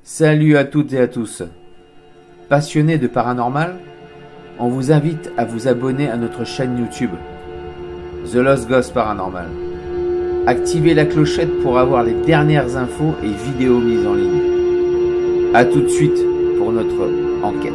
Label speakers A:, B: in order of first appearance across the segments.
A: Salut à toutes et à tous. Passionnés de paranormal, on vous invite à vous abonner à notre chaîne YouTube, The Lost Ghost Paranormal. Activez la clochette pour avoir les dernières infos et vidéos mises en ligne. A tout de suite pour notre enquête.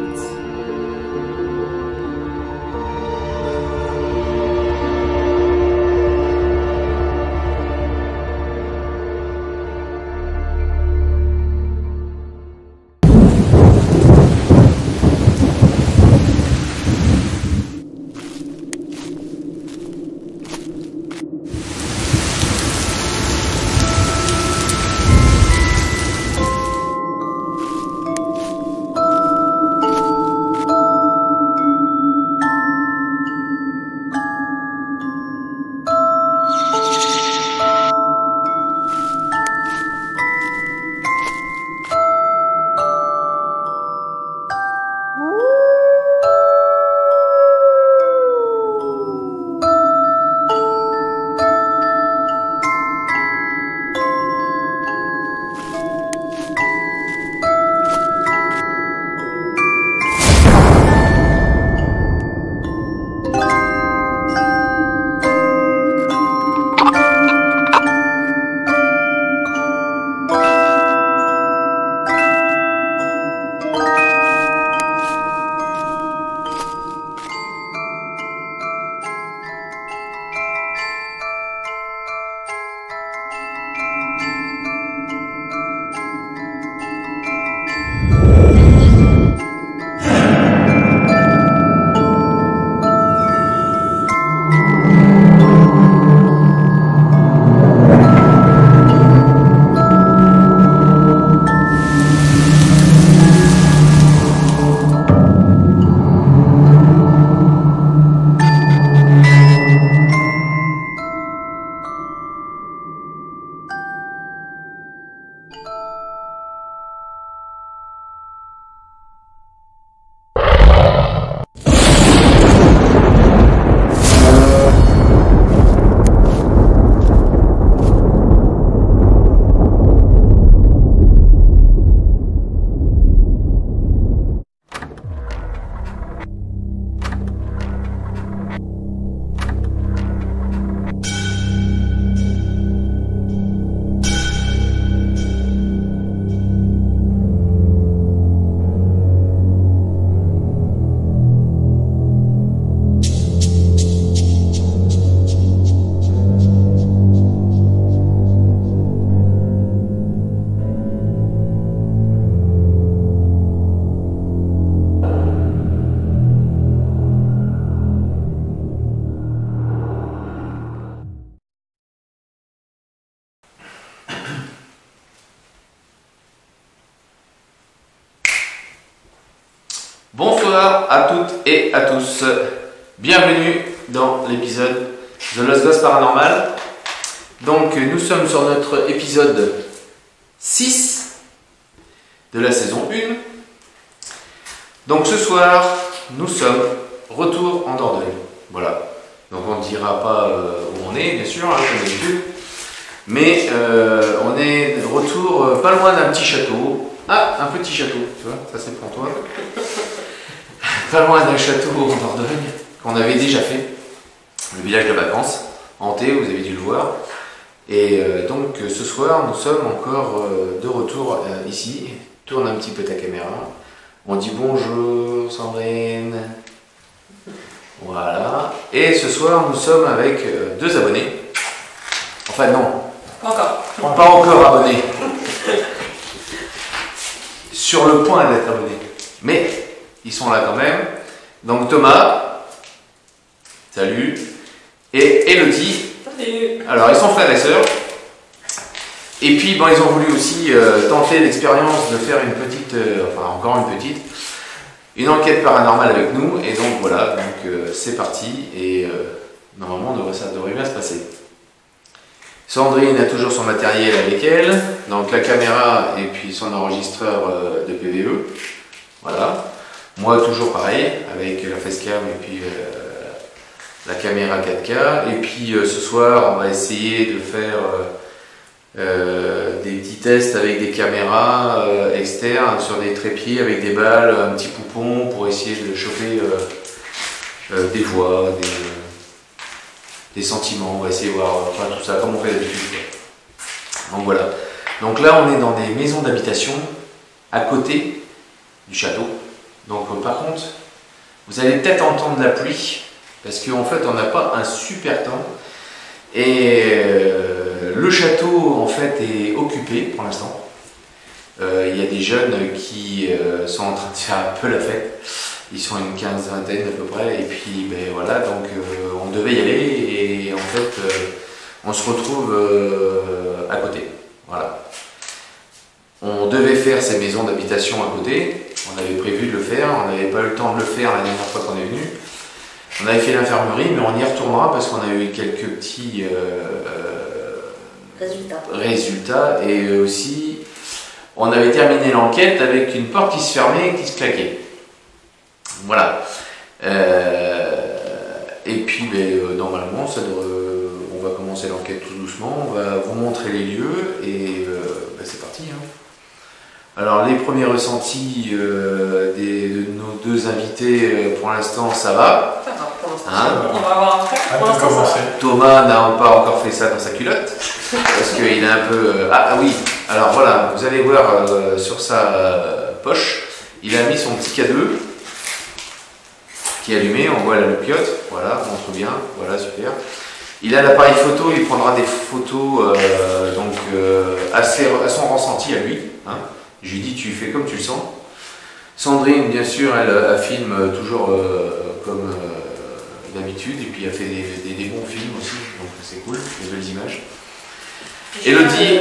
B: Bonsoir à toutes et à tous, bienvenue dans l'épisode The Lost Ghost Paranormal. Donc nous sommes sur notre épisode 6 de la saison 1. Donc ce soir, nous sommes retour en Dordogne. Voilà, donc on ne dira pas où on est, bien sûr, hein, comme d'habitude. Mais on est de retour pas loin d'un petit château. Ah, un petit château, tu vois, ça c'est pour toi. Pas loin d'un château en Dordogne, qu'on avait déjà fait, le village de vacances, hanté, vous avez dû le voir. Et donc ce soir, nous sommes encore de retour ici. Tourne un petit peu ta caméra. On dit bonjour Sandrine. Voilà. Et ce soir, nous sommes avec deux abonnés. Enfin non.
C: Pas encore.
B: Pas encore abonnés. Sur le point d'être abonnés. Mais ils sont là quand même. Donc Thomas, salut, et Elodie.
C: Salut.
B: Alors ils sont frères et sœurs. Et puis bon, ils ont voulu aussi tenter l'expérience de faire une petite, enfin encore une petite, une enquête paranormale avec nous. Et donc voilà, donc c'est parti. Et normalement ça devrait bien se passer. Sandrine a toujours son matériel avec elle, donc la caméra et puis son enregistreur de PVE. Voilà. Moi toujours pareil, avec la facecam et puis la caméra 4K. Et puis ce soir, on va essayer de faire des petites tests avec des caméras externes sur des trépieds avec des balles, un petit poupon pour essayer de choper des voix, des sentiments. On va essayer de voir enfin, tout ça comme on fait d'habitude. Donc voilà. Donc là on est dans des maisons d'habitation à côté du château. Donc par contre, vous allez peut-être entendre la pluie parce qu'en fait on n'a pas un super temps et le château en fait est occupé pour l'instant. Il y a des jeunes qui sont en train de faire un peu la fête. Ils sont une quinzaine à peu près et puis ben voilà, donc on devait y aller et en fait on se retrouve à côté. Voilà. On devait faire ces maisons d'habitation à côté, on avait prévu de le faire, on n'avait pas eu le temps de le faire la dernière fois qu'on est venu. On avait fait l'infirmerie, mais on y retournera parce qu'on a eu quelques petits résultats et aussi on avait terminé l'enquête avec une porte qui se fermait et qui se claquait. Voilà. Et puis ben, normalement on va commencer l'enquête tout doucement, on va vous montrer les lieux et ben, c'est parti. Hein. Alors les premiers ressentis de nos deux invités, pour l'instant ça va.
C: Ça va, pour l'instant.
B: Hein,
C: on va voir après. Pour l'instant, ça va.
B: Thomas n'a pas encore fait ça dans sa culotte, parce qu'il est un peu... Ah oui, alors voilà, vous allez voir sur sa poche, il a mis son petit cadeau qui est allumé, on voit la loupiote, voilà, on montre bien, voilà, super. Il a l'appareil photo, il prendra des photos à son ressenti à lui. Hein. Je lui dis tu fais comme tu le sens. Sandrine bien sûr elle filme toujours comme d'habitude et puis elle fait des bons films aussi, donc c'est cool, des belles images. Elodie.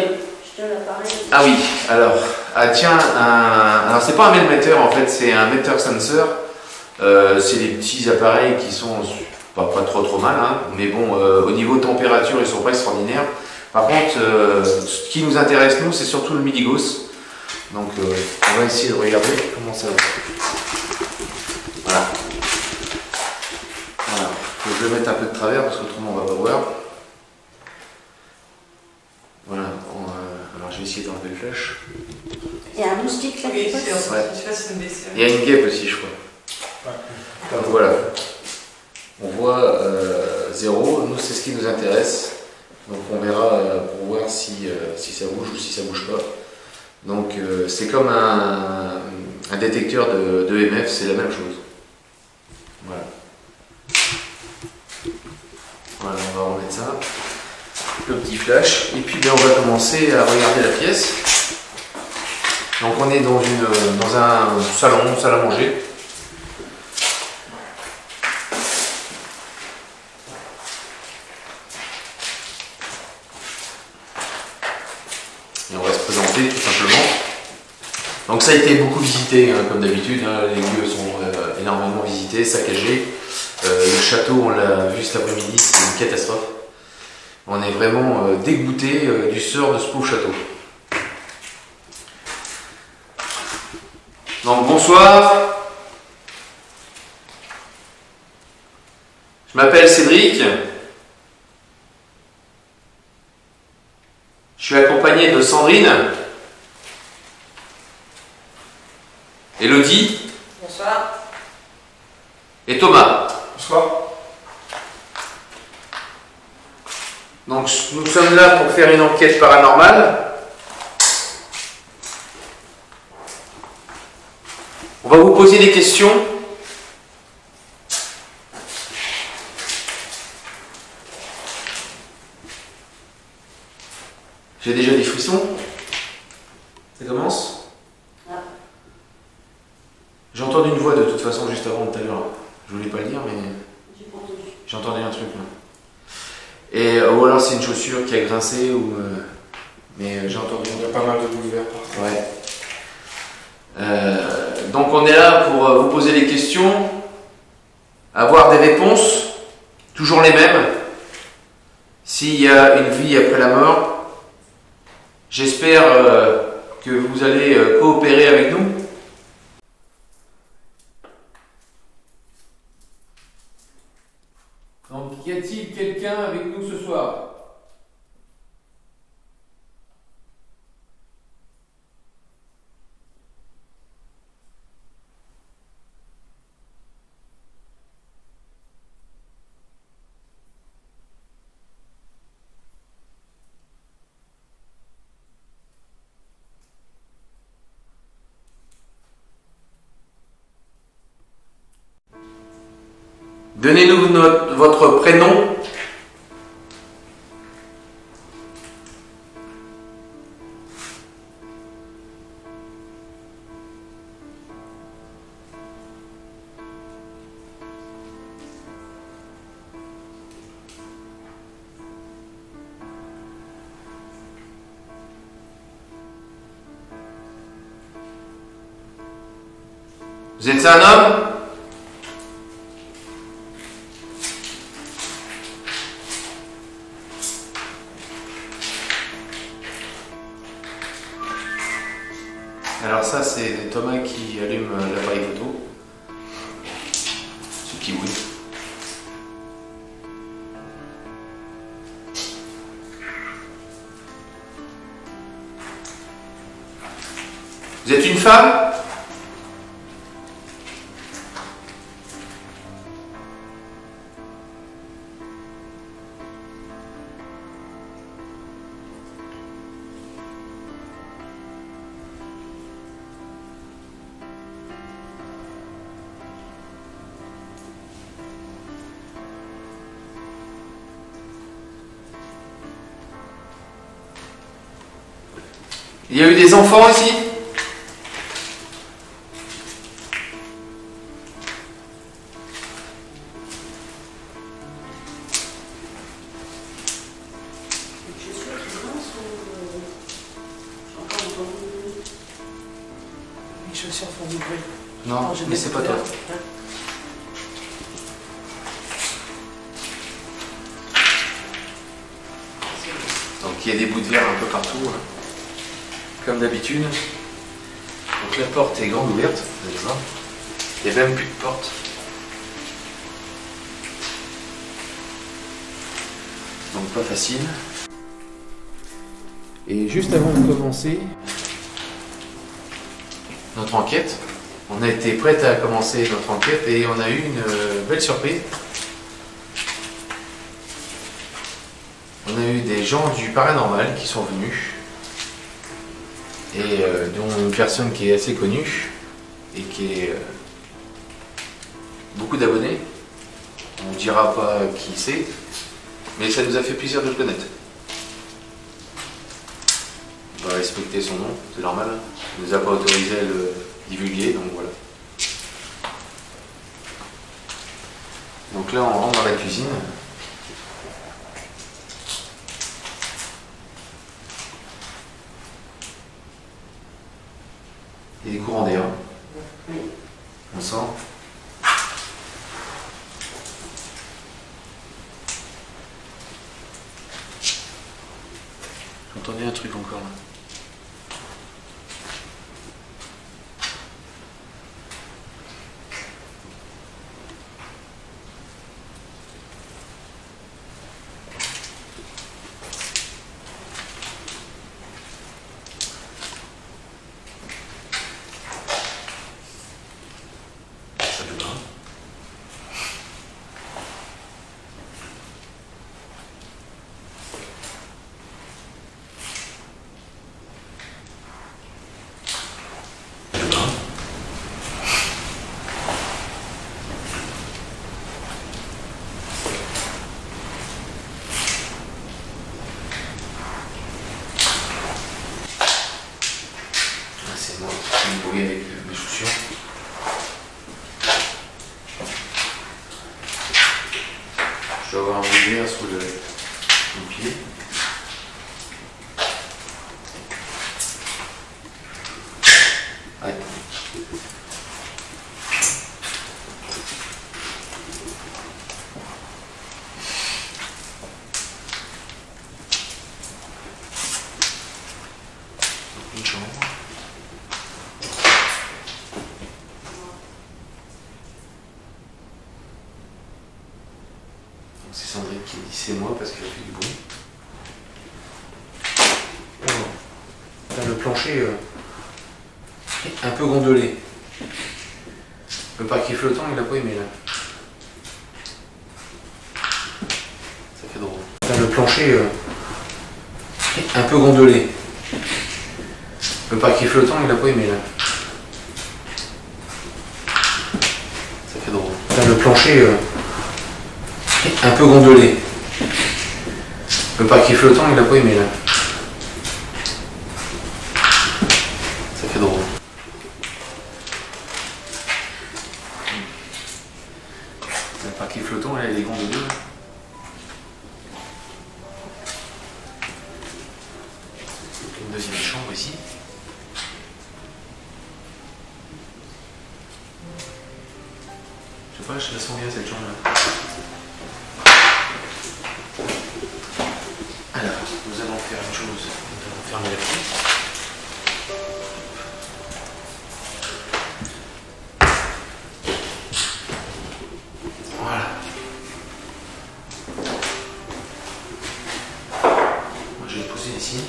B: Ah oui, alors alors c'est pas un Melmeter en fait, c'est un Meter Sensor. C'est des petits appareils qui sont pas trop mal, hein, mais bon au niveau température ils sont pas extraordinaires. Par contre ce qui nous intéresse nous c'est surtout le Miligos. Donc on va essayer de regarder comment ça va. Voilà. Voilà. Faut que je le mette un peu de travers parce qu'autrement on va pas voir. Voilà. Alors je vais essayer d'enlever le flash.
C: Il y a un moustique là qui passe.
B: Ouais.
C: Je sais pas si c'est une baisse.
B: Il y a une guêpe aussi je crois. Donc voilà. On voit 0. Nous c'est ce qui nous intéresse. Donc on verra pour voir si ça bouge ou si ça bouge pas. Donc c'est comme un détecteur de EMF, c'est la même chose. Voilà. Voilà, on va remettre ça. Le petit flash. Et puis ben, on va commencer à regarder la pièce. Donc on est dans un salle à manger. Et on va se présenter tout simplement. Donc ça a été beaucoup visité, hein, comme d'habitude, hein, les lieux sont énormément visités, saccagés. Le château, on l'a vu cet après-midi, c'est une catastrophe. On est vraiment dégoûté du sort de ce pauvre château. Donc bonsoir. Je m'appelle Cédric. Je suis accompagné de Sandrine, Elodie.
C: Bonsoir.
B: Et Thomas.
D: Bonsoir.
B: Donc nous sommes là pour faire une enquête paranormale. On va vous poser des questions. J'ai déjà des frissons. Ça commence. J'ai entendu une voix de toute façon juste avant tout à l'heure. Je voulais pas le dire, mais j'ai entendu un truc là. Et ou alors c'est une chaussure qui a grincé ou mais j'ai entendu.
D: Il y a pas mal de bouleverts partout.
B: Ouais. Donc on est là pour vous poser des questions, avoir des réponses, toujours les mêmes. S'il y a une vie après la mort. J'espère que vous allez coopérer avec nous. Donc, y a-t-il quelqu'un avec nous ce soir? Donnez-nous votre prénom. Vous êtes un homme? Alors ça c'est Thomas qui allume l'appareil photo. Ce qui oui. Vous êtes une femme? Il y a eu des enfants ici?
C: Les chaussures font du bruit.
B: Non, mais c'est pas toi. Donc il y a des bouts de verre un peu partout, hein, comme d'habitude. Donc la porte est grande ouverte, vous allez voir. Il n'y a même plus de porte. Donc pas facile. Et juste avant de commencer notre enquête, on a été prête à commencer notre enquête et on a eu une belle surprise. On a eu des gens du paranormal qui sont venus et dont une personne qui est assez connue et qui est beaucoup d'abonnés. On ne dira pas qui c'est, mais ça nous a fait plaisir de le connaître. On va respecter son nom, c'est normal. Il ne nous a pas autorisé à le divulguer, donc voilà. Donc là, on rentre dans la cuisine. Il y a des courants d'air. On sent. J'entendais un truc encore là. C'est moi qui me brouille avec mes chaussures. Je dois avoir un bout de verre sous le pied. Ouais. Une chambre. C'est Sandrine qui dit c'est moi parce qu'elle fait du bruit. Oh. Le plancher un peu gondolé. Le parquet flottant, il l'a pas aimé là. Ça fait drôle. Le plancher un peu gondolé. Le parquet flottant, il l'a pas aimé là. Ça fait drôle. Le plancher un peu gondolé. Le parquet flottant, il a pas aimé là. Ça fait drôle. Le parquet flottant, là, il est gondolé. Là. Une deuxième chambre ici. Je sais pas, je la sens bien cette chambre là. Alors, nous allons faire une chose. Nous allons fermer la porte. Voilà. Moi, je vais le poser ici.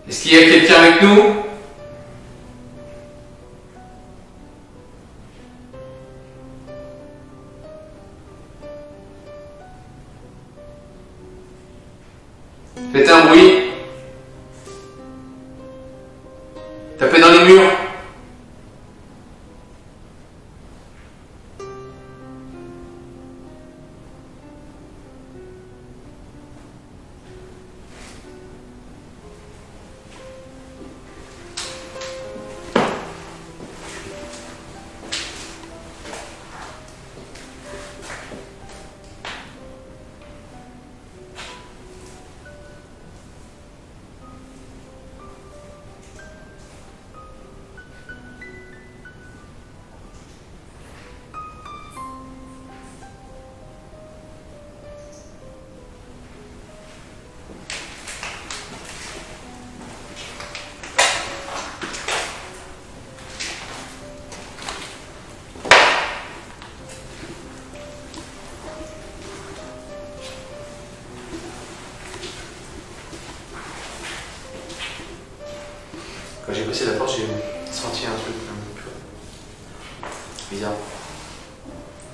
B: Est-ce qu'il y a quelqu'un avec nous? Faites un bruit. Tapez dans les murs. Quand j'ai passé la porte, j'ai senti un truc un peu bizarre.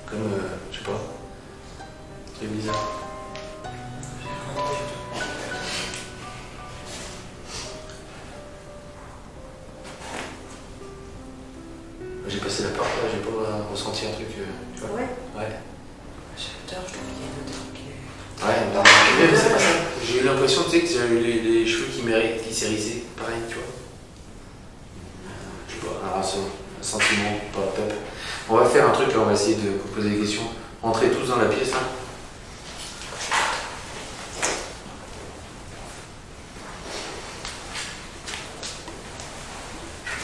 B: Comme, je sais pas, un truc bizarre. J'ai passé la porte, là, j'ai pas ressenti un truc, tu vois.
C: Ouais.
B: Ouais.
C: J'ai peur, je trouve qu'il y a une autre qui est...
B: Ouais, mais c'est pas ça. J'ai eu l'impression, tu sais, que j'avais les cheveux qui s'hérissaient, pareil, tu vois. Je sais pas, un sentiment pas top. On va faire un truc, là, on va essayer de vous poser des questions. Entrez tous dans la pièce, là.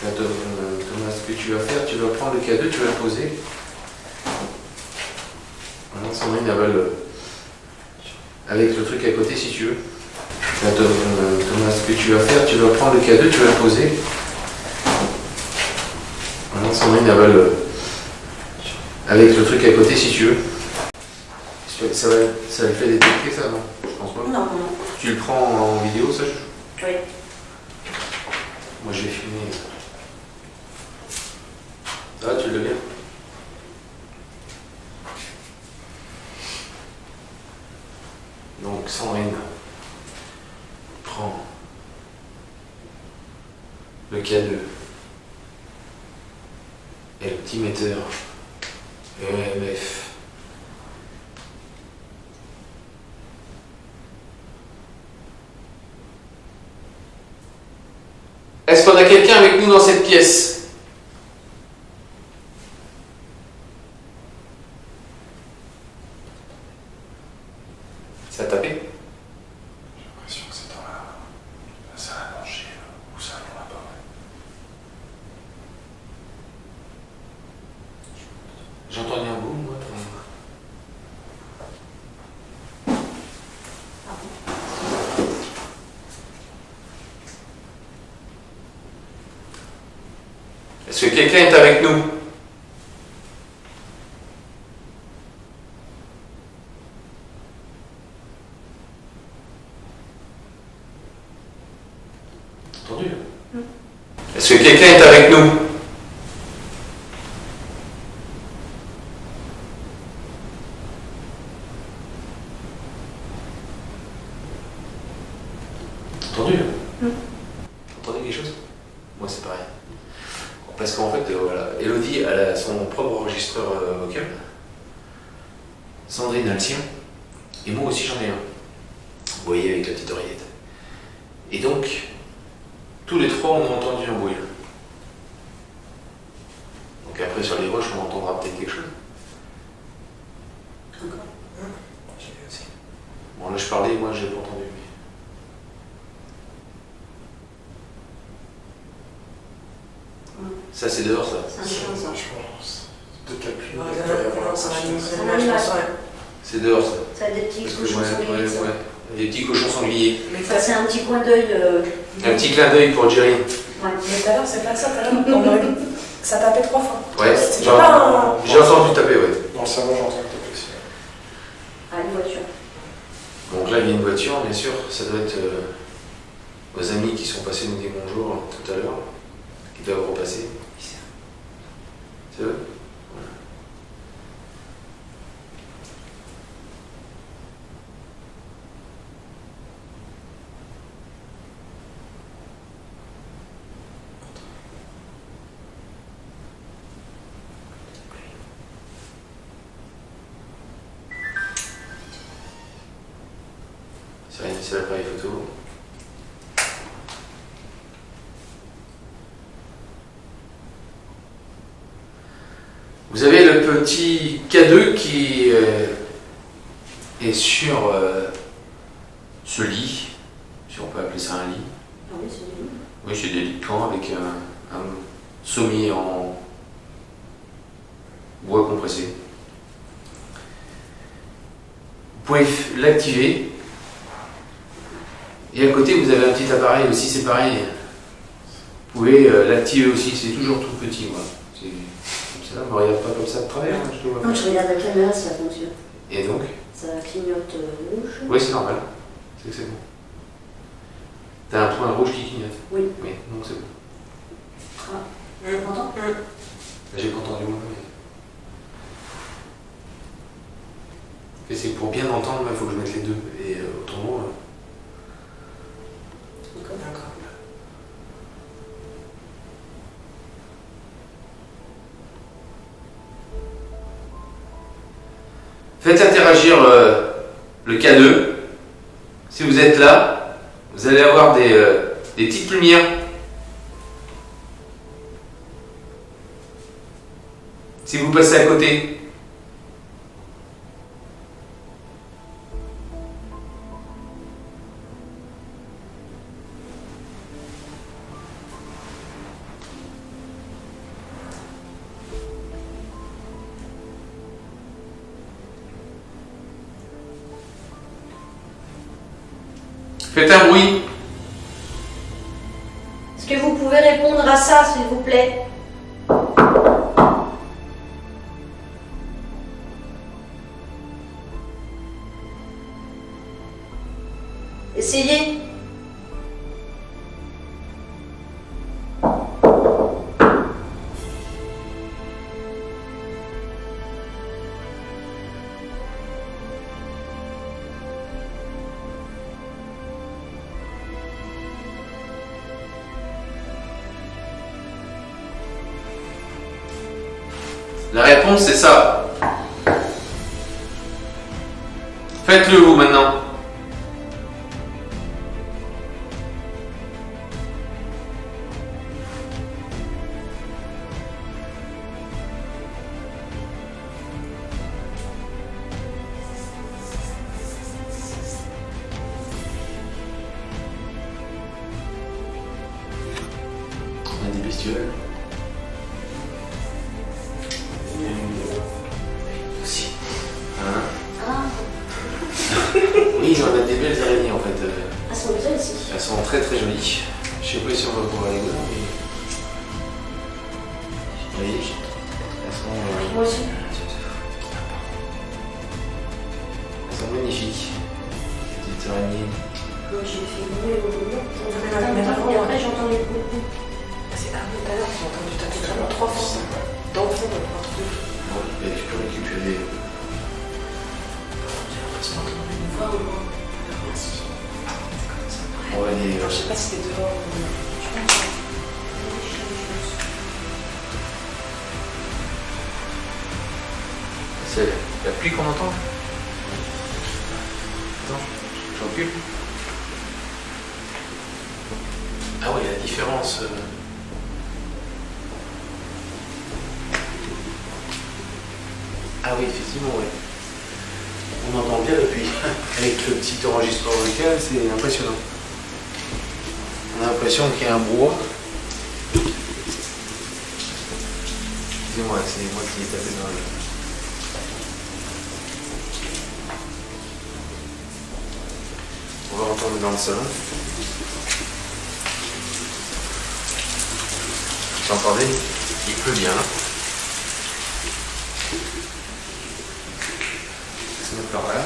B: Là, Thomas, ce que tu vas faire, tu vas prendre le cadeau, tu vas le poser. Voilà, Sandrine, elle va avec le truc à côté, si tu veux. Là, Thomas, ce que tu vas faire, tu vas prendre le cadeau, tu vas le poser. Voilà, Sandrine, elle va avec le truc à côté, si tu veux. Ça va le fait détecter, ça, non? Je pense pas.
C: Non, non.
B: Tu le prends en vidéo, ça?
C: Oui.
B: Moi, je vais filmer. Ça va, tu le veux bien? Donc, Sandrine prend le cadeau et le petit metteur EMF. Est-ce qu'on a quelqu'un avec nous dans cette pièce? Ça a tapé?
D: J'ai l'impression que c'est dans la salle à manger ou salon là-bas.
B: J'ai entendu un boum, moi. Est-ce que quelqu'un est avec nous? Entendu? Est-ce que quelqu'un est avec nous? Entendu? Vous entendez quelque chose? Moi c'est pareil. Parce qu'en fait, voilà, Elodie elle a son propre enregistreur vocal. Sandrine a le sien. Et moi aussi j'en ai un. Vous voyez avec la petite oreillette. Et donc, tous les trois on a entendu un bruit. Donc après sur les roches on entendra peut-être quelque chose.
C: Encore.
D: J'ai vu aussi.
B: Bon là je parlais, moi j'ai pas entendu. Ça c'est dehors ça.
C: C'est un chien, ça.
D: Je pense. Peut-être la pluie.
C: Ouais,
D: il peut y avoir un
C: ça va
D: chien.
C: nous
E: C'est
C: faire
E: un animal.
B: C'est dehors ça.
E: Ça a des petits
B: Parce que
E: cochons sangliers. ça.
B: Des petits cochons sangliers.
C: Mais
E: Ça, c'est un petit coin d'œil.
B: Un petit clin d'œil pour Jerry.
E: Ouais.
C: mais tout à l'heure, c'est pas ça, tout à l'heure. Ça tapait 3 fois.
B: Ouais,
C: C'est
B: genre,
C: pas un...
B: j'ai entendu taper, ouais.
D: Dans le salon, j'entends peut-être aussi.
E: Ah, une voiture.
B: Donc là, il y a une voiture, bien sûr. Ça doit être vos amis qui sont passés nous dire bonjour tout à l'heure, qui doivent repasser. C'est eux? Voilà. C'est l'appareil photo. Vous avez le petit K2 qui est sur ce lit, si on peut appeler ça un lit.
E: Ah oui, c'est lui.
B: Oui, c'est des lits de camp avec un sommier en bois compressé. Vous pouvez l'activer. Et à côté, vous avez un petit appareil aussi, c'est pareil. Vous pouvez l'activer aussi, c'est toujours tout petit. Voilà. C'est comme ça, me regarde pas comme ça de travers. Hein, je te vois.
E: Non, je regarde la caméra si ça fonctionne.
B: Et donc?
E: Ça clignote rouge.
B: Oui, c'est normal. C'est bon. T'as un point rouge qui clignote?
E: Oui.
B: Oui, donc c'est bon.
E: Ah, tu m'entends?
B: J'ai pas entendu moi. Et c'est pour bien entendre, il faut que je mette les deux. Et autrement.
C: D'accord.
B: Faites interagir le K2. Si vous êtes là, vous allez avoir des petites lumières. Si vous passez à côté. Faites un bruit.
E: Est-ce que vous pouvez répondre à ça, s'il vous plaît? Essayez.
B: La réponse c'est ça. Faites-le vous maintenant. On a des bestioles. Aussi. Hein?
E: Ah,
B: Oui, on a des belles araignées en fait.
E: elles sont bien ici.
B: Elles sont très très jolies. Je sais pas si on va pouvoir les voir, mais. Vous voyez? Elles sont.
E: Moi aussi.
B: Elles sont magnifiques. Ces petites araignées.
E: Moi, j'ai fait bouler au boulot.
C: mais
E: Et après, j'entends les coups.
C: C'est pas tout à l'heure, j'ai entendu taper vraiment 3 fois. Dans le fond, dans le truc.
B: Bon, et je peux récupérer.
C: J'ai l'impression d'entendre une voix au loin. Merci. C'est comme ça.
B: On va aller.
C: Je sais pas si c'était dehors. Je pense.
B: C'est la pluie qu'on entend. Attends, je recule. Ah oui, la différence. Ah oui, effectivement, oui. On entend bien la pluie. Avec le petit enregistreur vocal, c'est impressionnant. On a l'impression qu'il y a un brouhaha. Excusez-moi, c'est moi qui ai tapé dans le... On va retourner dans le salon. Vous entendez? Il pleut bien là. Se mettre par là.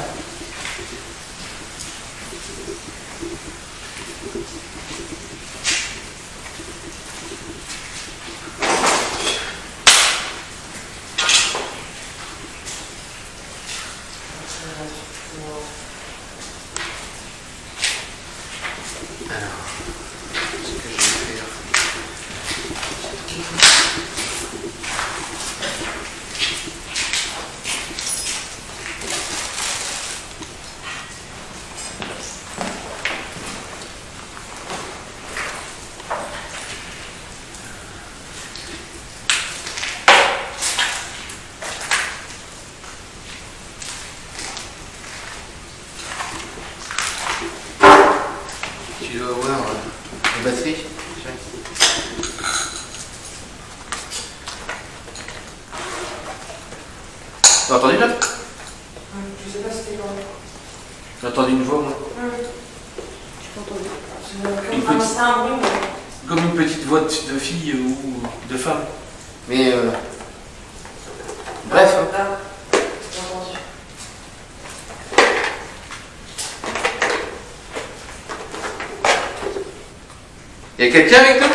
B: Alors, ce que je vais faire. Tu dois avoir la batterie. Tiens. T'as entendu là?
C: Je sais pas si c'était dehors.
B: J'ai entendu une voix moi.
C: Je peux entendre.
B: Une
C: C'est
B: petite-
C: un bruit, mais.
B: Comme une petite voix de fille ou de femme. Mais bref. hein.
C: Là, j'ai entendu.
B: Y a quelqu'un avec nous?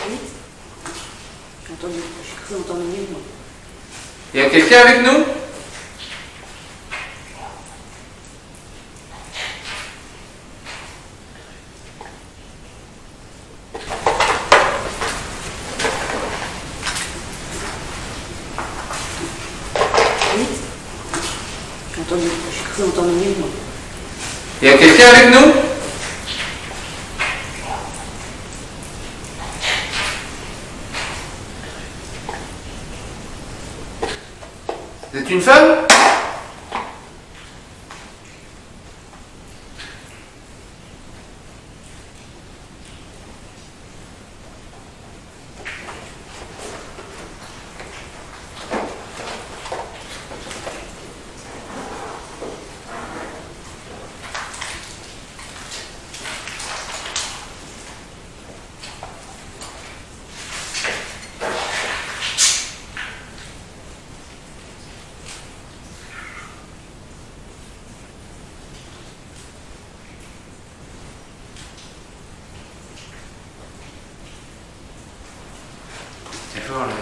C: Oui. J'ai entendu. J'ai cru entendre une nuit, moi.
B: Y a quelqu'un avec nous?
C: Oui. J'ai entendu. J'ai cru entendre une nuit, moi.
B: Y a quelqu'un avec nous? C'est une femme? D'accord, là.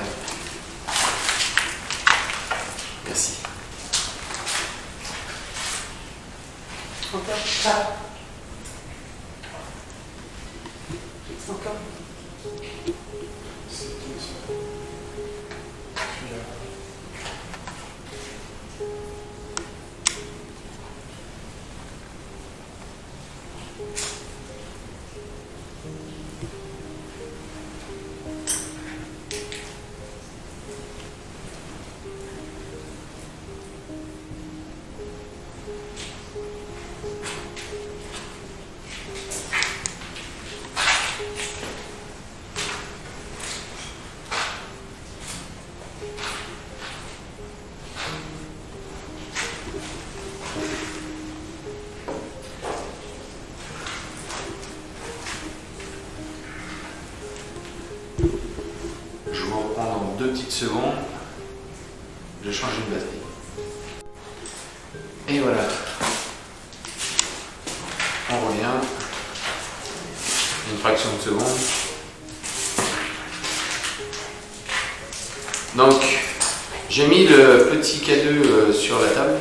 B: Merci.
C: Encore. Ça. C'est encore.
B: Je vous reprends dans 2 petites secondes. Je change une batterie. Et voilà. On revient. Une fraction de seconde. Donc, j'ai mis le petit K2 sur la table.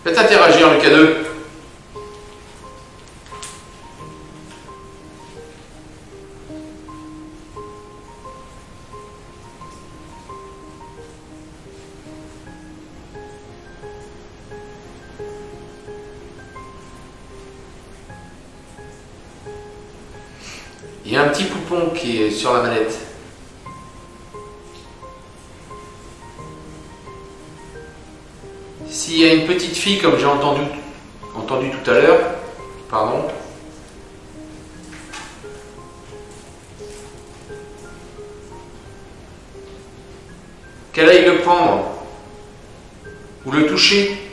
B: Faites interagir le K2. Il y a un petit poupon qui est sur la manette. S'il y a une petite fille, comme j'ai entendu tout à l'heure, pardon, qu'elle aille le prendre ou le toucher.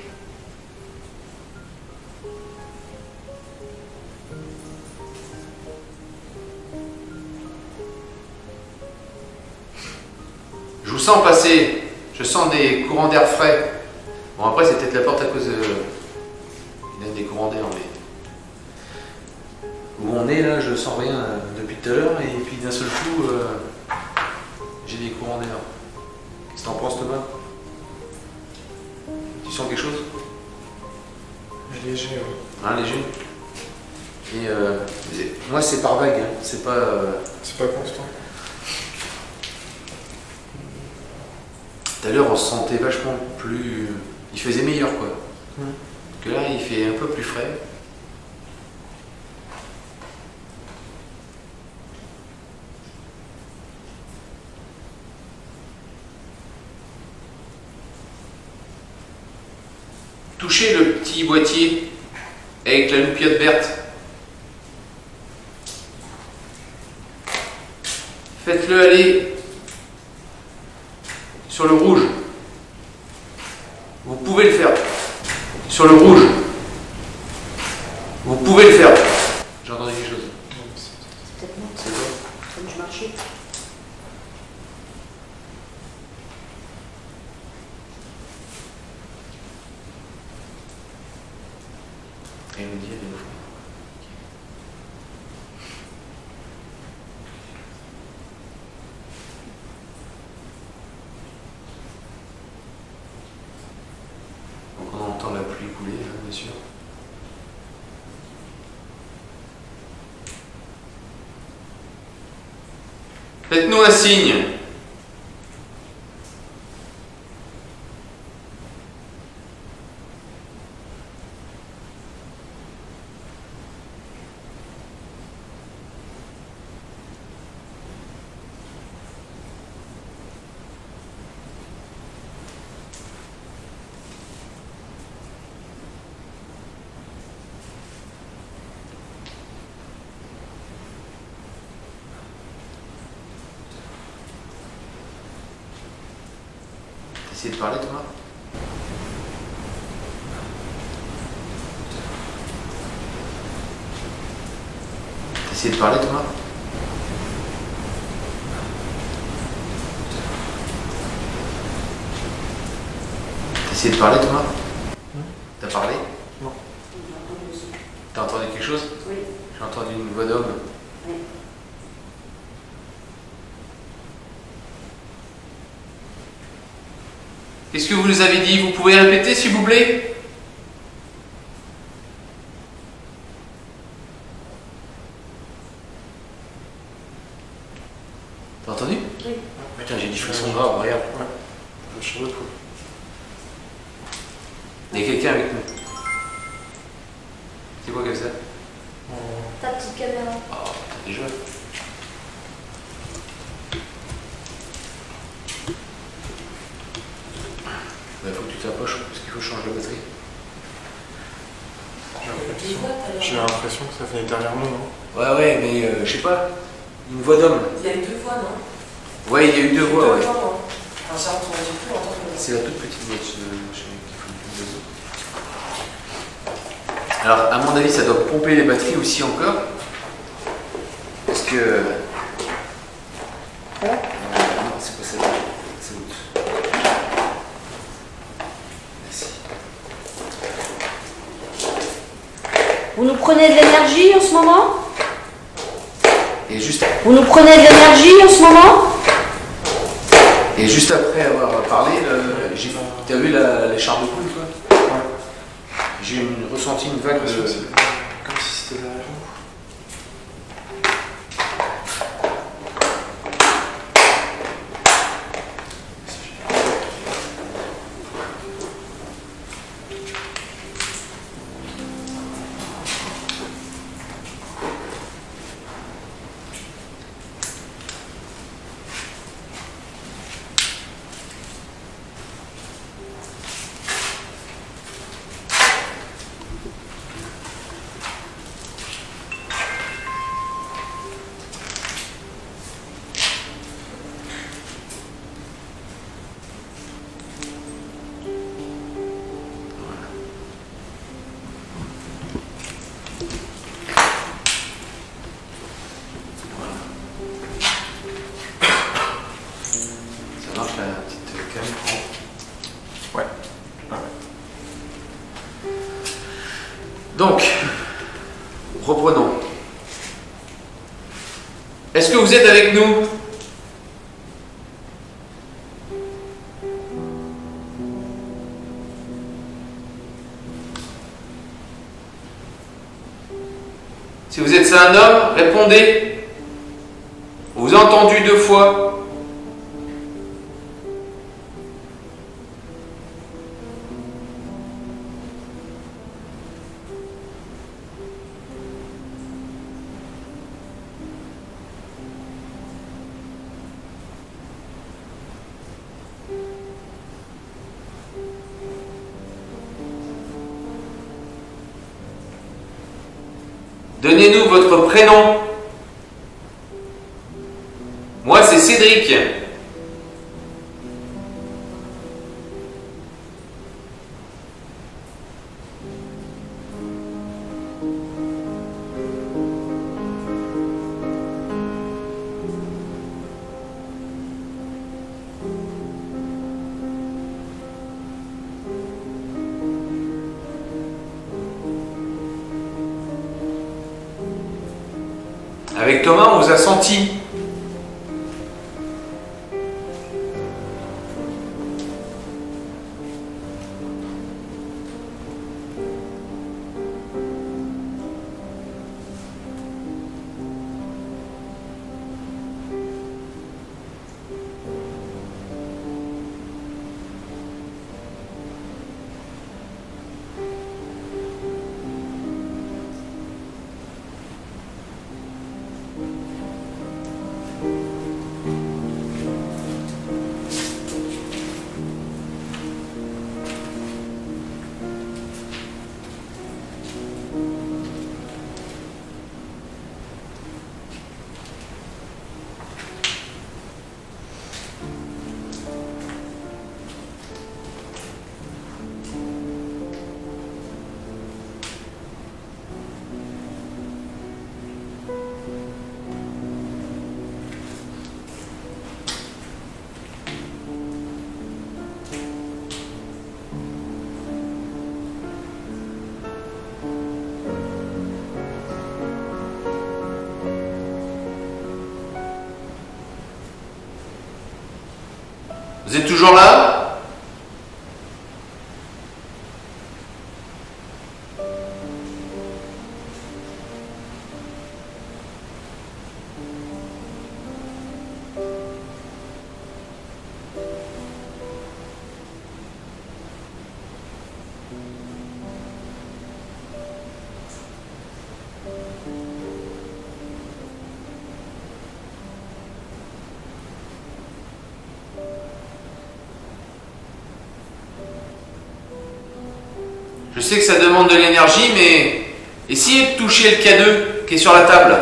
B: Je vous sens passer, je sens des courants d'air frais. Bon, après, c'est peut-être la porte à cause de. Il donne des courants d'air, mais. Où on est là, je sens rien depuis tout à l'heure, et puis d'un seul coup, j'ai des courants d'air. Qu'est-ce que t'en penses, Thomas? Tu sens quelque chose?
D: Léger, oui.
B: Hein, léger? Et moi, c'est par vague, hein. C'est pas.
D: C'est pas constant.
B: Tout à l'heure, on se sentait vachement plus. Il faisait meilleur, quoi. Que là, il fait un peu plus frais. Touchez le petit boîtier avec la loupiote verte. Faites-le aller sur le rouge. Vous pouvez le faire. Sur le rouge. Vous pouvez le faire. J'ai entendu quelque chose.
E: C'est peut-être moi.
B: C'est quoi?
E: Comme je marchais.
B: Et il me dit, il y a des mouvements. Donc on entend la pluie couler, hein, bien sûr. Faites-nous un signe. Essayez de parler, Thomas. Essayez de parler, Thomas. Essayez de parler, Thomas. T'as parlé?
D: Non.
B: T'as entendu quelque chose?
E: Oui.
B: J'ai entendu une voix d'homme.
E: Oui.
B: Qu'est-ce que vous nous avez dit? Vous pouvez répéter, s'il vous plaît? T'as entendu?
E: Oui.
B: Putain, j'ai des frissons graves, regarde.
D: Ouais. Je suis de tout.
B: Il y a quelqu'un avec nous. C'est quoi comme ça?
E: Ta petite caméra.
B: Oh, putain, déjà. Il faut que tu t'approches parce qu'il faut changer la batterie.
D: J'ai l'impression que ça venait derrière nous, non?
B: Ouais, mais je sais pas. Une voix d'homme.
C: Il y a eu deux fois, non?
B: Ouais, il y a eu deux voix, ouais.
C: Alors ça, on ne dit plus entendre.
B: C'est la toute petite voix qui faut le réseau. Alors, à mon avis, ça doit pomper les batteries aussi encore. Parce que. Non, c'est pas celle-là. C'est l'autre. Merci.
E: Vous nous prenez de l'énergie en ce moment?
B: Et juste,
E: Vous nous prenez de l'énergie en ce moment?
B: et juste après avoir parlé, t'as vu les chars de poule, toi?
D: Ouais.
B: J'ai ressenti une vague de...
D: Comme si c'était derrière vous.
B: Ça marche la petite caméra.
D: Ouais.
B: Donc, reprenons. Est-ce que vous êtes avec nous? Si vous êtes un homme, répondez. On vous a entendu 2 fois. Donnez-nous votre prénom. Moi, c'est Cédric. Avec Thomas, on vous a senti. Vous êtes toujours là? Je sais que ça demande de l'énergie, mais essayez de toucher le K2 qui est sur la table.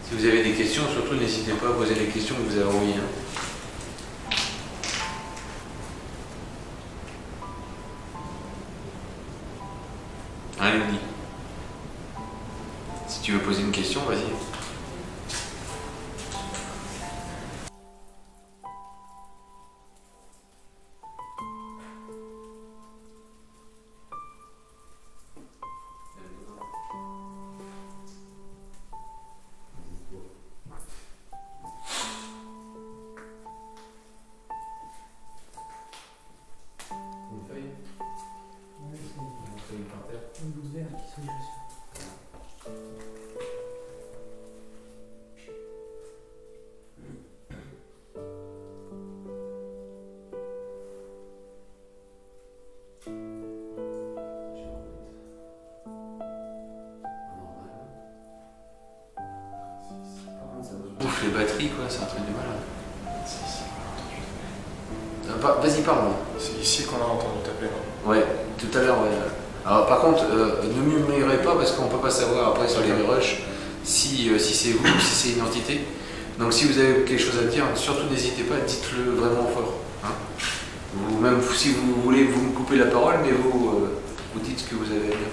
B: Si vous avez des questions, surtout n'hésitez pas à poser les questions que vous avez envie. Allez, Léonie. Si tu veux poser une question, vas-y. Ouf, les batteries, quoi, c'est un truc de malade.
D: C'est ici qu'on a entendu taper.
B: Vas-y, parle.
D: C'est ici qu'on a entendu taper, non?
B: Ouais, tout à l'heure, ouais. Alors, par contre, ne murmurez pas parce qu'on peut pas savoir après sur les rushs si c'est vous ou si c'est une entité. Donc, si vous avez quelque chose à dire, surtout n'hésitez pas, dites-le vraiment fort. Hein, vous, même si vous voulez, vous me coupez la parole, mais vous dites ce que vous avez à dire.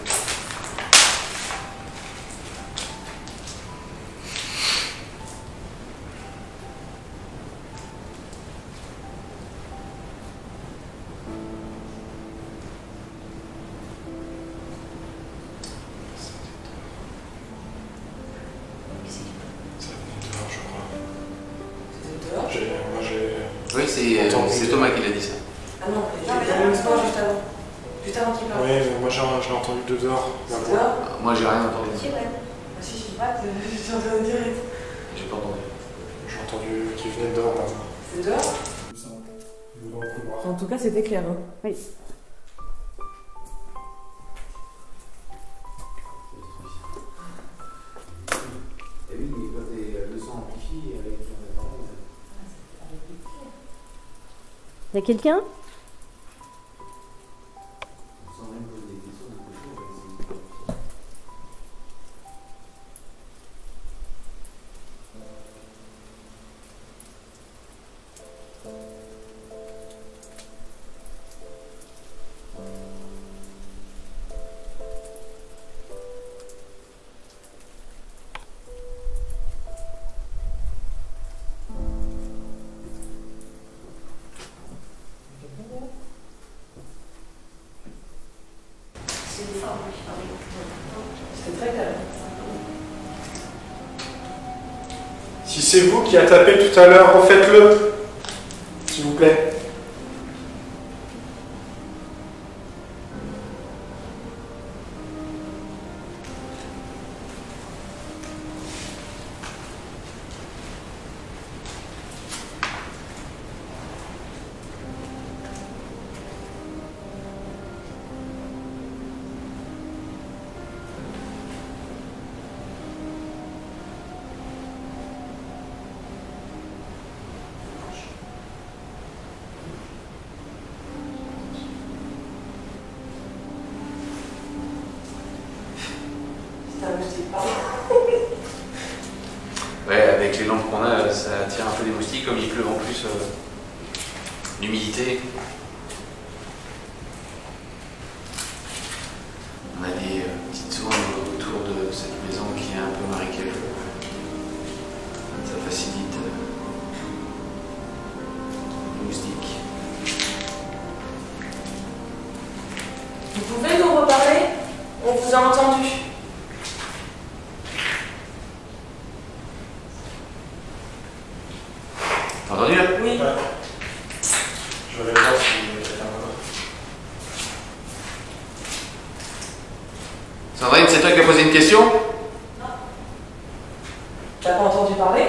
B: Oui, c'est Thomas qui l'a dit ça.
C: Ah non, juste avant. Juste avant qu'il parle.
D: Oui, mais moi je l'ai entendu de dehors.
C: C'est dehors?
B: Moi, j'ai rien entendu.
C: Si, ouais. Ah si, je sais pas, j'ai entendu direct.
B: J'ai pas entendu.
D: J'ai entendu qu'il venait de dehors, par exemple.
C: C'est dehors? En tout cas, c'était clair. Hein. Oui.
A: Et oui, mais quand le son amplifie avec ton parole.
E: Il y a quelqu'un?
A: Sans même poser des questions, de côté,
C: C'était très clair.
D: Si c'est vous qui a tapé tout à l'heure, refaites-le, s'il vous plaît.
B: Ouais, avec les lampes qu'on a, ça attire un peu des moustiques, comme il pleut en plus, l'humidité. On a des petites zones autour de cette maison qui est un peu marécageuse. Ça facilite les moustiques.
C: Vous pouvez nous reparler? On vous a entendu.
B: T'as entendu là?
C: Oui.
D: Ouais. Je vais aller voir s'il y a quelqu'un d'autre.
B: Sandrine, c'est toi qui as posé une question?
C: T'as pas entendu parler?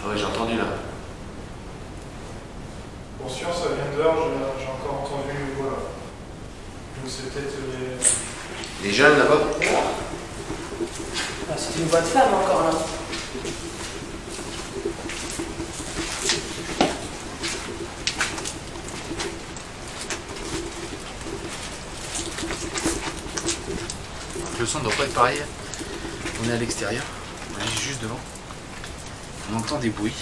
B: Ah oui, j'ai entendu là.
D: Bon, sûr, ça vient de dehors, j'ai encore entendu, voilà. Donc c'est peut-être
B: Les jeunes là-bas?
C: Ah, c'est une voix de femme encore là.
B: Le son doit pas être pareil. On est à l'extérieur, on est juste devant. On entend des bruits.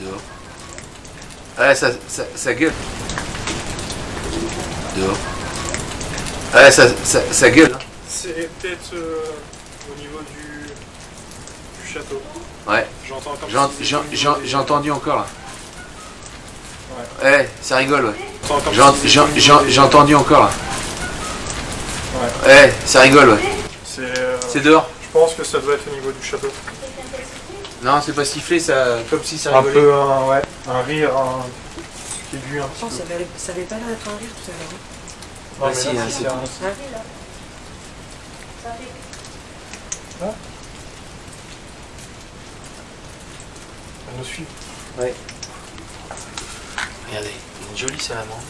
B: Dehors. Ouais, ça gueule. Dehors. Ouais, ça gueule.
D: C'est peut-être au niveau du château.
B: Ouais.
D: J'entends comme
B: J'ai entendu encore là.
D: Ouais.
B: Ouais, ça rigole, ouais.
D: J'entends comme
B: J'ai entendu encore là.
D: Ouais.
B: Ouais, ça rigole, ouais.
D: C'est
B: dehors.
D: Je pense que ça doit être au niveau du château.
B: Non, c'est pas sifflé, ça, comme si ça
D: Un
B: rigolait.
D: peu un rire, aigu un petit
C: Non,
D: peu.
C: ça avait pas l'air d'être un rire tout à l'heure.
D: Non,
B: Ah,
D: mais
B: si,
D: là,
B: hein,
D: c'est
B: c'est
D: un- Elle nous suit.
B: Ouais. Regardez, une jolie salamandre.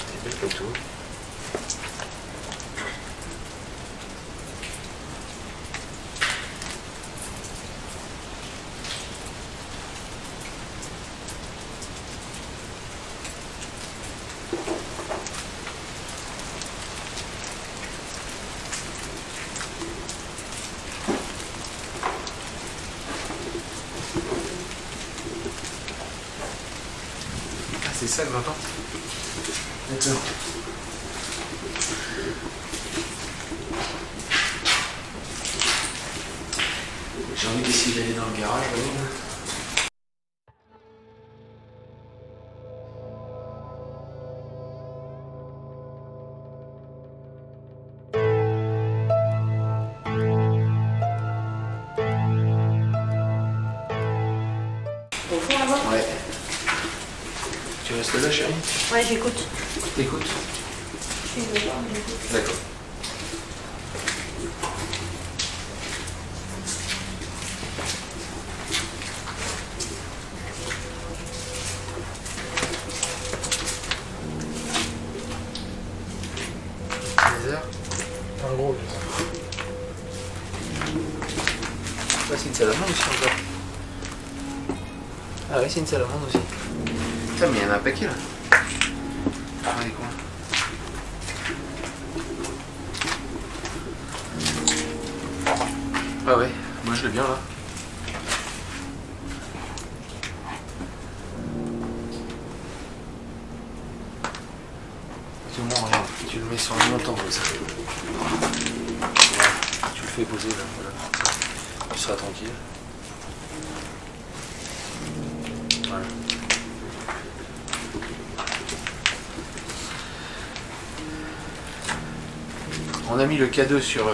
B: C'est belle photo. Ah, c'est ça que j'entends. D'accord. J'ai envie d'essayer d'aller dans le garage. Voyons.
C: Au fond là-bas?
B: Ouais. Tu restes là, chérie?
C: Ouais, j'écoute.
B: T'écoutes?
C: Je suis dehors, mais j'écoute.
B: D'accord. Les heures?
D: Un gros.
B: Ah, c'est une salamandre aussi encore. Ah oui, c'est une salamandre aussi. Putain, mais il y en a un paquet là. Ah, les cons. Ah ouais, moi je l'ai bien là. Tout le monde, regarde, tu le mets sur un montant comme ça. Voilà. Tu le fais poser là, voilà. Tu seras tranquille. Voilà. On a mis le K2 sur...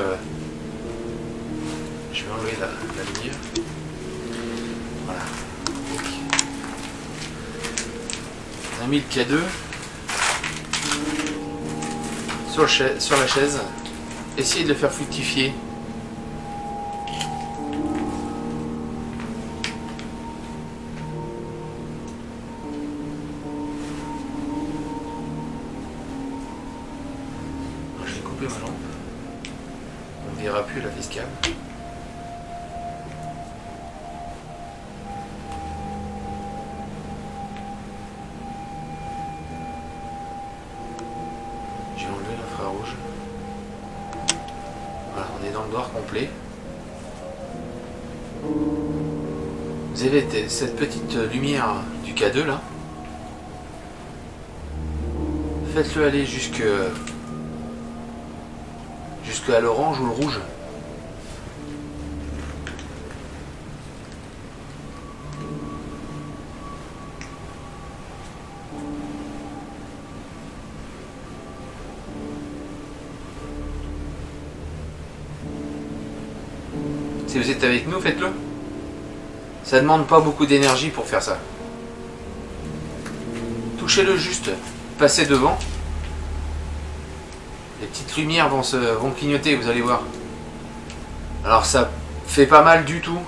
B: Je vais enlever la lumière. Voilà. On a mis le K2 sur la chaise. Essayez de le faire fructifier. Je vais couper ma lampe. On ne verra plus la fiscale. J'ai enlevé l'infrarouge. Voilà, on est dans le noir complet. Vous avez cette petite lumière du K2 là. Faites-le aller jusqu'à l'orange ou le rouge. Si vous êtes avec nous, faites-le. Ça demande pas beaucoup d'énergie pour faire ça. Touchez-le juste, passez devant. Les petites lumières vont clignoter, vous allez voir. Alors ça fait pas mal du tout.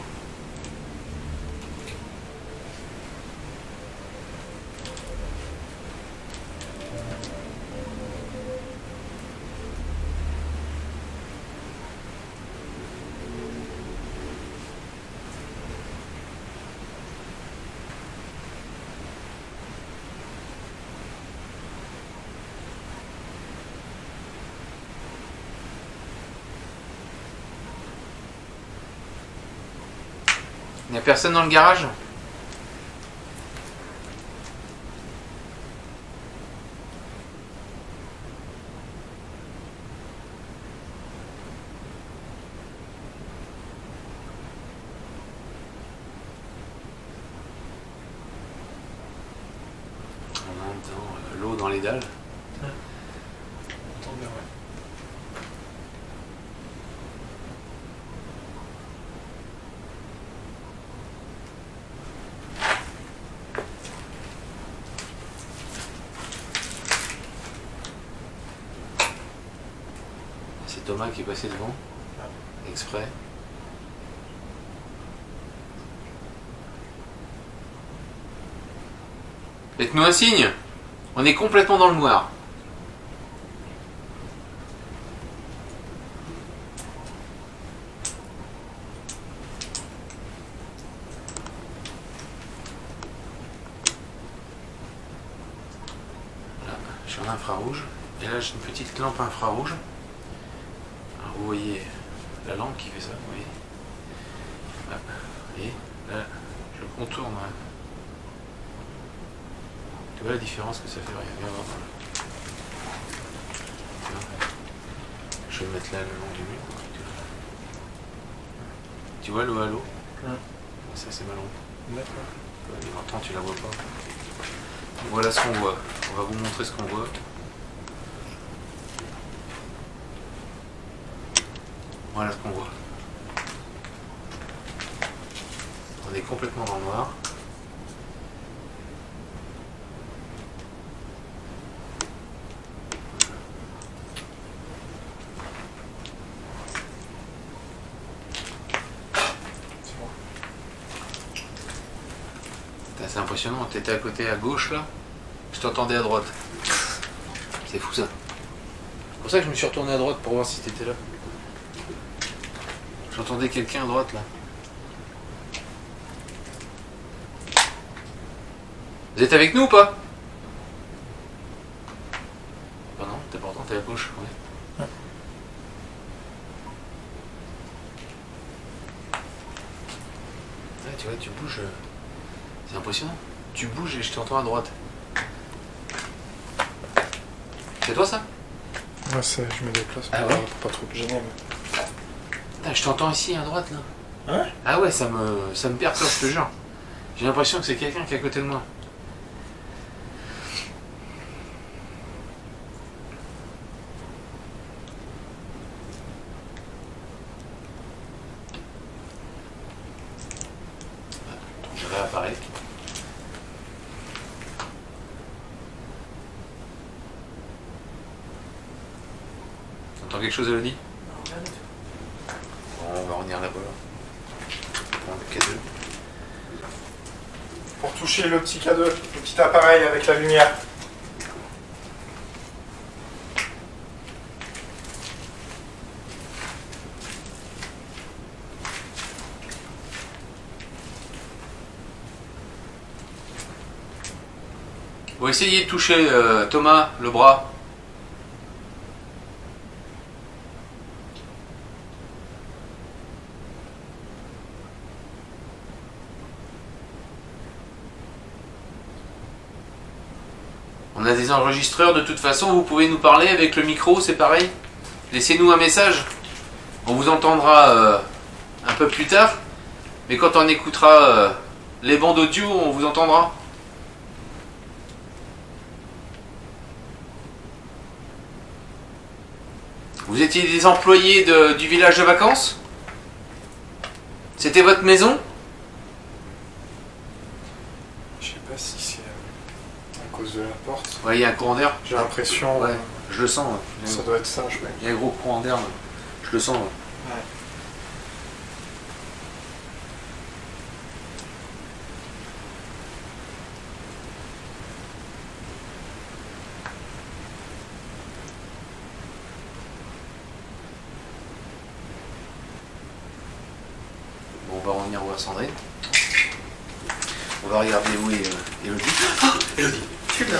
B: Il n'y a personne dans le garage? On entend l'eau dans les dalles.
D: Tant bien, ouais.
B: C'est Thomas qui est passé devant, exprès. Faites-nous un signe. On est complètement dans le noir. Là, je suis en infrarouge. Et là, j'ai une petite lampe infrarouge. Alors, vous voyez la lampe qui fait ça, vous voyez. Là, et là, je contourne. Hein. Tu vois la différence que ça fait? Viens voir. Tu vois, je vais me mettre là le long du mur. Tu vois le halo? Ça c'est ma lampe.
D: D'accord.
B: Maintenant tu la vois pas. Voilà ce qu'on voit. On va vous montrer ce qu'on voit. Voilà ce qu'on voit. On est complètement dans le noir. C'est impressionnant, t'étais à côté à gauche là, je t'entendais à droite. C'est fou ça. C'est pour ça que je me suis retourné à droite pour voir si t'étais là. J'entendais quelqu'un à droite là. Vous êtes avec nous ou pas? Ah non, t'es pourtant t'es à gauche, ouais. Ouais, tu vois, tu bouges. C'est impressionnant. Tu bouges et je t'entends à droite. C'est toi ça?
D: Ouais, je me déplace
B: Ah
D: pour,
B: ouais
D: pour pas trop te gêner. Mais...
B: Putain, je t'entends ici à droite là.
D: Ouais.
B: Ah ouais, ça me perturbe, je te jure. J'ai l'impression que c'est quelqu'un qui est à côté de moi. Je réapparais. T'entends quelque chose, Elodie?
C: Non, rien du tout.
B: Bon, on va revenir là-bas. Prends le K2.
D: Pour toucher le petit K2, le petit appareil avec la lumière.
B: On va essayer de toucher Thomas, le bras. On a des enregistreurs de toute façon, vous pouvez nous parler avec le micro, c'est pareil. Laissez-nous un message. On vous entendra un peu plus tard. Mais quand on écoutera les bandes audio, on vous entendra. Vous étiez des employés du village de vacances? C'était votre maison?
D: Je sais pas si c'est à cause de la porte.
B: Ouais, il y a un courant d'air.
D: J'ai l'impression.
B: Ouais, je le sens. Ouais.
D: Ça doit être ça, je pense.
B: Il y a un gros courant d'air. Je le sens. Ouais.
D: Ouais.
B: Bon, on va revenir voir Sandrine. On va regarder où est Elodie. Oh, Elodie, tu es là.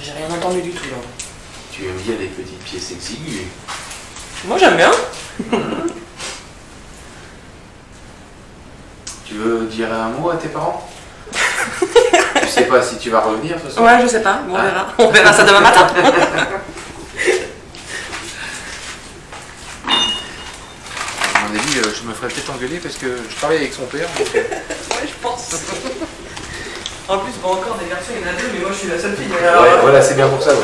C: J'ai rien entendu du tout là.
B: Tu aimes bien les petites pièces exiguës.
C: Moi j'aime bien.
B: dirais un mot à tes parents? Je sais pas si tu vas revenir ce soir.
C: Ouais, je sais pas, bon, on verra. On verra ça demain matin.
B: À mon avis, je me ferais peut-être engueuler parce que je travaille avec son père. Donc...
C: Ouais, je pense. En plus, bon, encore des garçons, il y en a deux, mais moi je suis la seule fille.
B: Ouais, voilà, c'est bien pour ça, ouais.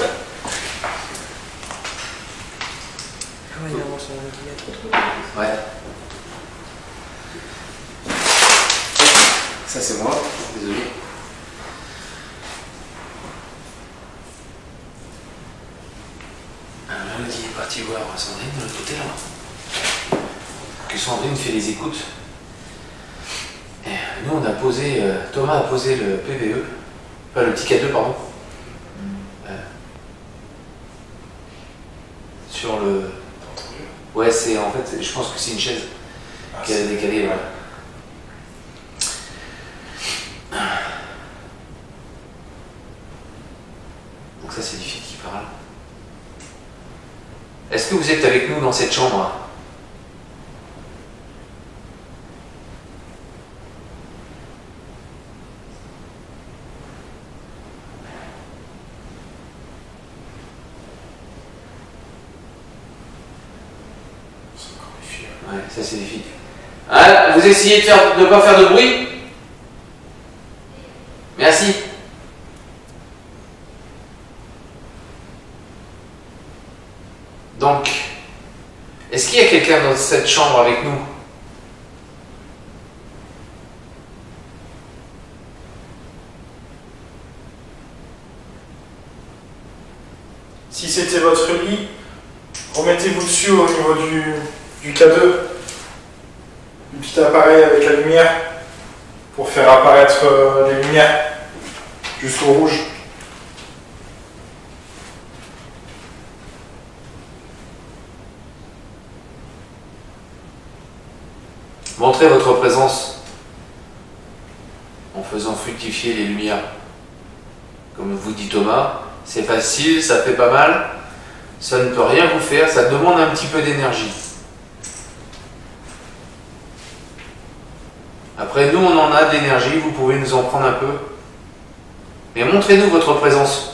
C: Ouais, il avance, il y a trop.
B: Ouais. Ça c'est moi, désolé. Melody est partie voir Sandrine de l'autre côté là. Que Sandrine fait les écoutes. Et nous on a posé, Thomas a posé le PVE, enfin le petit K2 pardon. Sur le... Ouais c'est en fait, je pense que c'est une chaise qui a décalé là. Donc ça c'est les filles qui parlent. Est-ce que vous êtes avec nous dans cette chambre?
D: C'est encore les filles.
B: Ouais, ça c'est les filles. Hein, vous essayez de ne pas faire de bruit? Merci. Donc, est-ce qu'il y a quelqu'un dans cette chambre avec nous?
D: Si c'était votre lit, remettez-vous dessus au niveau du K2. Le petit appareil avec la lumière pour faire apparaître les lumières jusqu'au rouge.
B: Montrez votre présence en faisant fructifier les lumières. Comme vous dit Thomas, c'est facile, ça fait pas mal, ça ne peut rien vous faire, ça demande un petit peu d'énergie. Après, nous, on en a d'énergie, vous pouvez nous en prendre un peu. Mais montrez-nous votre présence.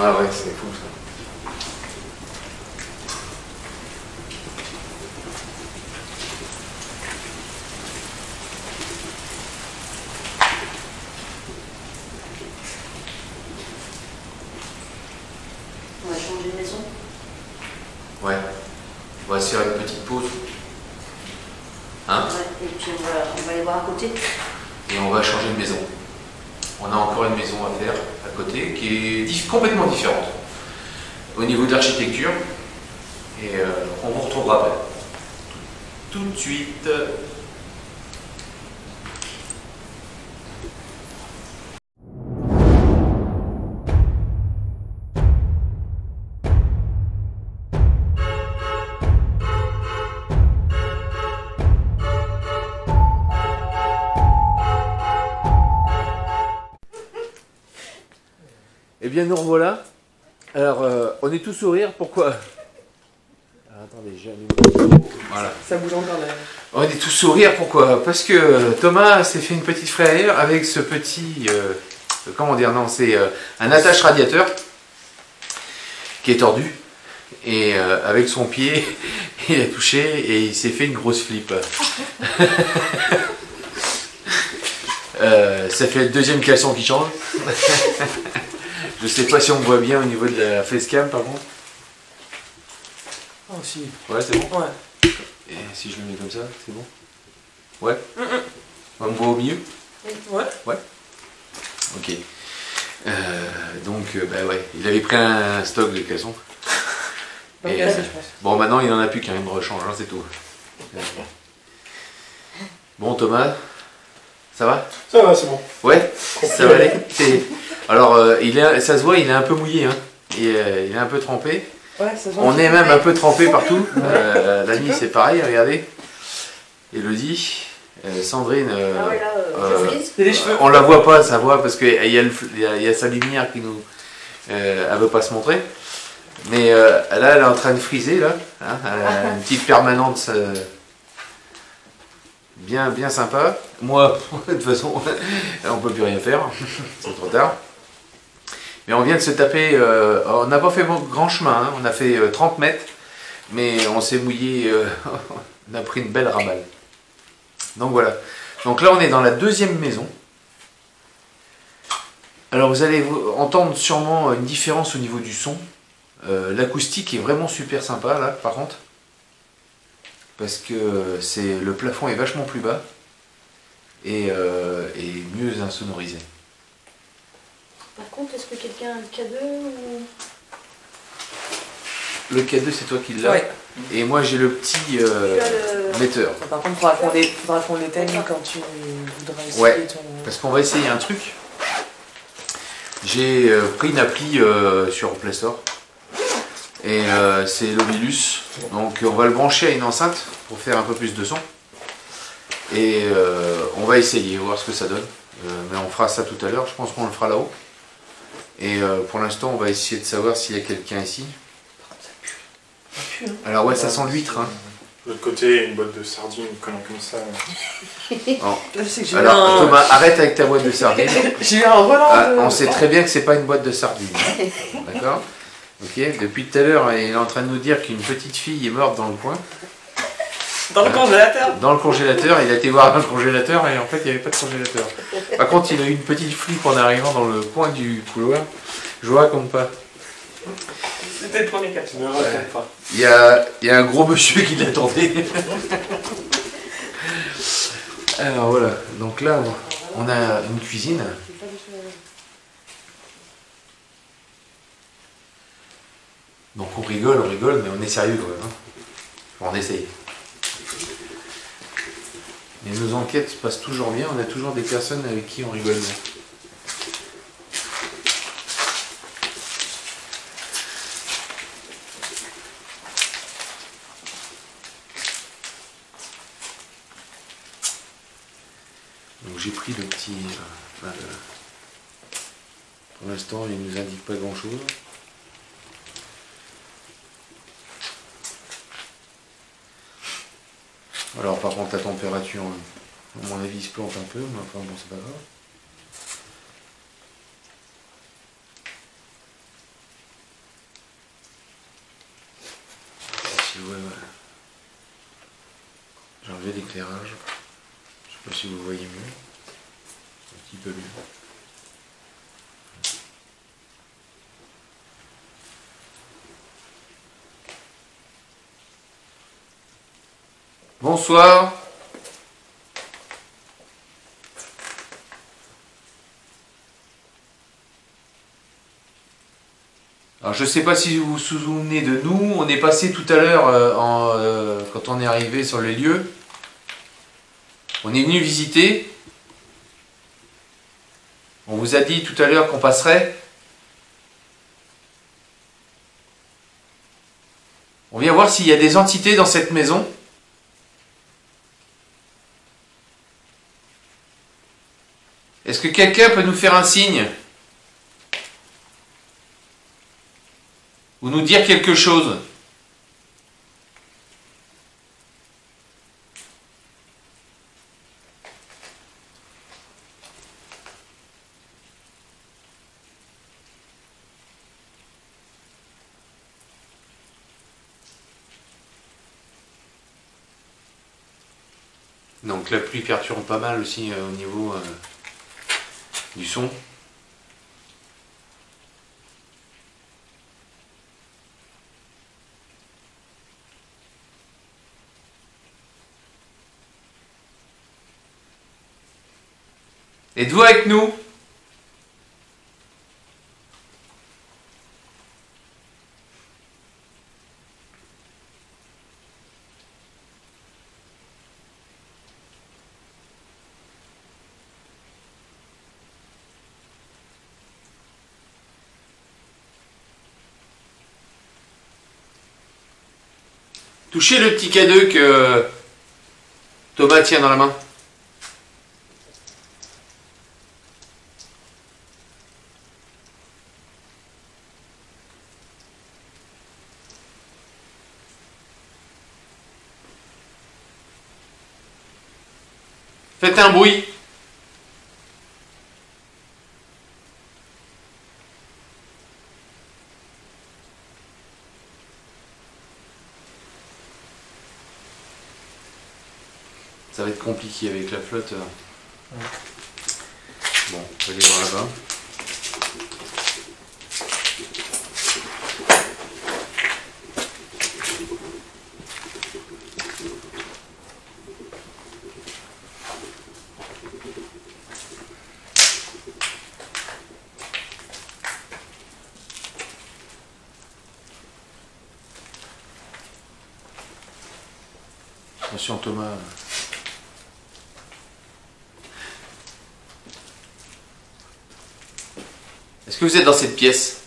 B: Ah ouais, c'est fou ça.
E: On va changer de maison.
B: Ouais. On va se faire une petite pause. Hein?
E: Ouais, et puis on va aller voir à côté.
B: Et on va changer de maison. On a encore une maison à faire à côté qui est complètement différente au niveau de l'architecture. Et on vous retrouvera après. Tout de suite. Eh bien, nous revoilà.
A: Alors, on est tous sourire, pourquoi? Attendez, j'ai allumé. Voilà.
C: Ça bouge encore là.
A: On est tous sourire, pourquoi? Parce que Thomas s'est fait une petite frayeur avec ce petit... comment dire? Non, c'est un attache radiateur qui est tordu. Et avec son pied, il a touché et il s'est fait une grosse flip. Ça fait le deuxième caleçon qui change. Je sais pas si on voit bien au niveau de la facecam par contre.
C: Oh si.
A: Ouais, c'est bon.
C: Ouais.
A: Et si je le mets comme ça, c'est bon? Ouais. On me voit au milieu?
C: Ouais.
A: Ouais. Ok. Donc, bah ouais, il avait pris un stock de caleçons.
C: Donc,
A: Et,
C: je pense.
A: bon, maintenant il en a plus qu'un, il me rechange, hein, c'est tout. Bon, Thomas, ça va?
D: Ça va, c'est bon.
A: Ouais, ça va aller. Alors, ça se voit, il est un peu mouillé, hein. Il est un peu trempé.
C: Ouais, ça se voit.
A: On est même un peu trempé partout. L'ami, c'est pareil, regardez. Elodie, Sandrine,
E: Ah ouais, là, je frise.
C: C'est des cheveux.
A: on la voit pas, ça voit, parce qu'il y a sa lumière qui nous... elle veut pas se montrer. Mais là, elle est en train de friser, là. Hein, elle a une petite permanente bien sympa. Moi, de toute façon, on peut plus rien faire. C'est trop tard. Mais on vient de se taper... on n'a pas fait grand chemin, hein, on a fait 30 mètres. Mais on s'est mouillé... on a pris une belle ramale. Donc voilà. Donc là, on est dans la deuxième maison. Alors vous allez entendre sûrement une différence au niveau du son. L'acoustique est vraiment super sympa là par contre. Parce que le plafond est vachement plus bas. Et mieux insonorisé.
E: Par contre, est-ce que quelqu'un a le K2 ou...
A: Le K2 c'est toi qui l'as.
C: Ouais.
A: Et moi j'ai le petit
E: Tu as le...
A: metteur.
C: Par contre, faudra qu'on l'éteigne quand tu voudras essayer
A: Ouais.
C: ton...
A: Parce qu'on va essayer un truc. J'ai pris une appli sur Play Store. Et c'est l'Ovilus. Donc on va le brancher à une enceinte pour faire un peu plus de son. Et on va essayer, voir ce que ça donne. Mais on fera ça tout à l'heure, je pense qu'on le fera là-haut. Et pour l'instant on va essayer de savoir s'il y a quelqu'un ici. Alors ouais, ça sent l'huître. Hein.
D: De l'autre côté, une boîte de sardines, une connerie comme ça.
A: Oh.
C: Je sais que j'ai eu
A: Alors
C: un...
A: Thomas, arrête avec ta boîte de sardines.
C: J'ai eu un Roland
A: Ah,
C: de...
A: on sait très bien que c'est pas une boîte de sardines. D'accord? Ok, depuis tout à l'heure, il est en train de nous dire qu'une petite fille est morte dans le coin.
C: Dans le congélateur.
A: Dans le congélateur, il a été voir le congélateur et en fait il n'y avait pas de congélateur. Par contre, il a eu une petite flippe en arrivant dans le coin du couloir. Je vous raconte pas.
C: C'était le premier cas.
D: Tu ne me racontes pas.
A: Il y a un gros monsieur qui l'attendait. Alors voilà, donc là on a une cuisine. Donc on rigole, mais on est sérieux quand même. Hein. On essaye. Et nos enquêtes se passent toujours bien, on a toujours des personnes avec qui on rigole bien. Donc j'ai pris le petit... pour l'instant il ne nous indique pas grand chose. Alors par contre la température, à mon avis, il se plante un peu, mais enfin bon, c'est pas grave. Si vous voyez, j'ai enlevé l'éclairage. Je sais pas si vous voyez mieux. Un petit peu mieux. Bonsoir. Alors je ne sais pas si vous vous souvenez de nous, on est passé tout à l'heure quand on est arrivé sur les lieux. On est venu visiter. On vous a dit tout à l'heure qu'on passerait. On vient voir s'il y a des entités dans cette maison. Est-ce que quelqu'un peut nous faire un signe ?
B: ou nous dire quelque chose. Donc la pluie perturbe pas mal aussi au niveau du son. Êtes-vous avec nous? Touchez le petit cadeau que Thomas tient dans la main. Faites un bruit. Ça va être compliqué avec la flotte. Bon, on va aller voir là-bas. Attention Thomas. Est-ce que vous êtes dans cette pièce?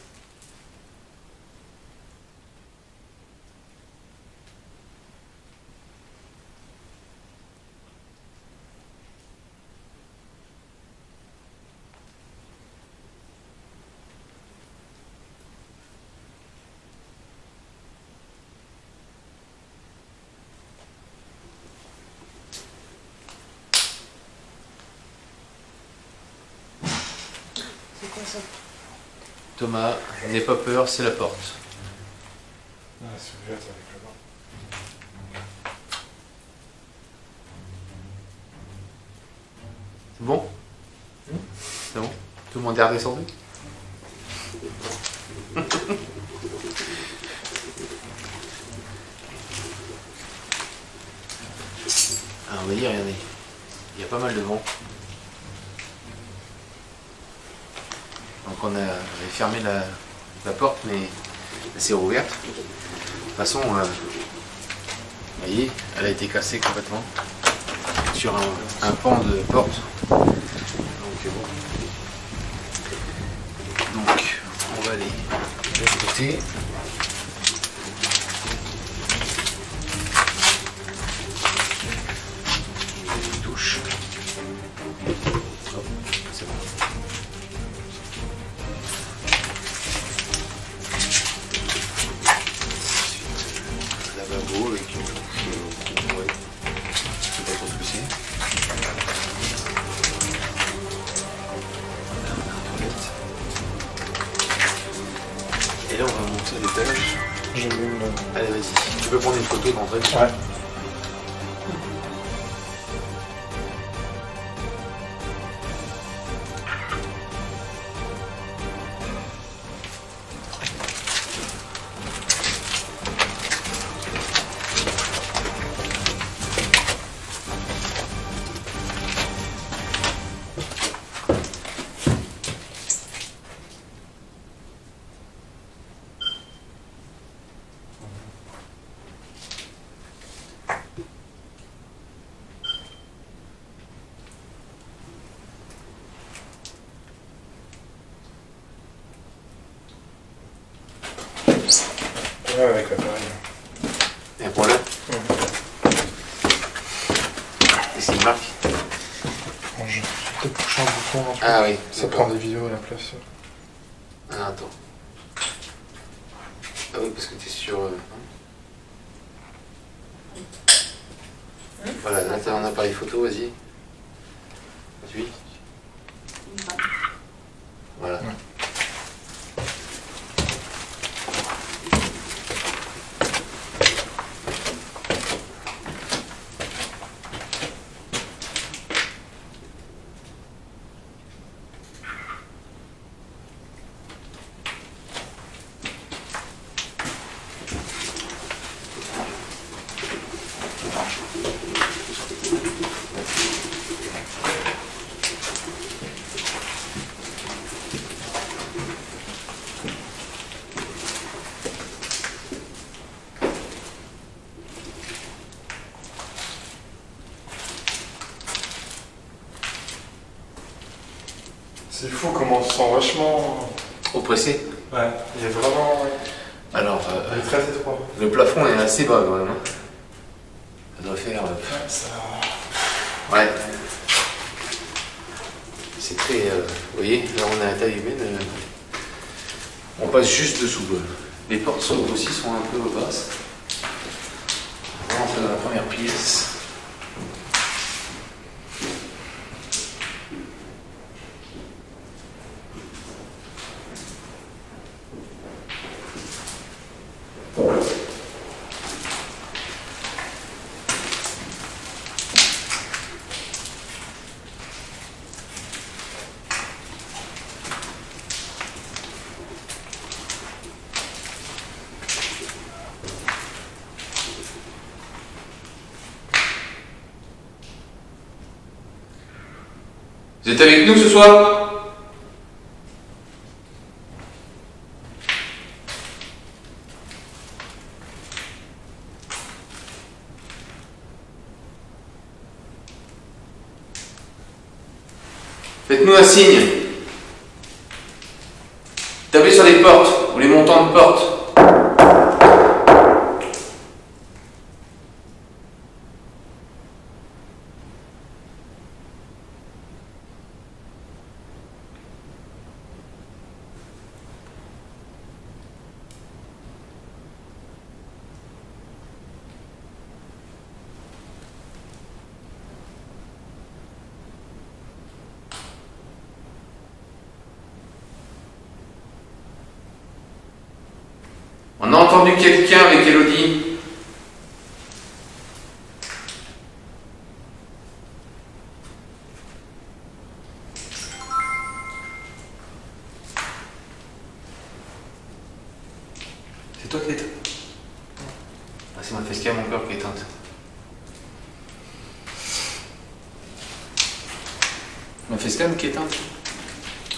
E: C'est quoi ça?
B: Thomas, n'aie pas peur, c'est la porte.
D: Ah, c'est ouvert avec le vent.
B: C'est bon? C'est bon? Tout le monde est redescendu? Ah, on va dire, regardez, il y a pas mal de vent. Donc on avait fermé la porte, mais elle s'est rouverte. De toute façon, vous voyez, elle a été cassée complètement sur un pan de porte. Donc bon. Donc on va aller de l'autre côté. Une touche. Hop, c'est bon. Lavabo avec une touche, ouais, je sais pas trop ce que c'est. Là on a une toilette. Et là on va monter à l'étage.
D: J'ai vu une...
B: Allez vas-y, tu peux prendre une photo d'entrée?
D: Ouais. Ouais, avec l'appareil.
B: Et un problème? Qu'est-ce qu'il marque?
D: Bon, je vais peut-être toucher un bouton. Là,
B: Ah oui.
D: ça prend des vidéos à la place.
B: Ah, attends. oui, parce que tu es sur... Voilà, là tu as un appareil photo, vas-y. Oui. Voilà.
D: Ouais. C'est fou comment on se sent vachement...
B: Oppressé.
D: Ouais, il est vraiment...
B: Alors,
D: Il est très étroit.
B: le plafond est assez bas quand même. Hein. Ça doit faire...
D: Ça...
B: Ouais. C'est très... vous voyez, là on est à la taille humaine. On passe juste dessous. Les portes aussi sont un peu basses. On va rentrer dans la première pièce. Vous êtes avec nous ce soir? Faites-nous un signe. Tapez sur les portes ou les montants de portes. On a entendu quelqu'un avec Elodie. C'est toi qui l'éteins? Ah, c'est ma facecam encore qui est éteinte. Ma facecam qui est éteinte?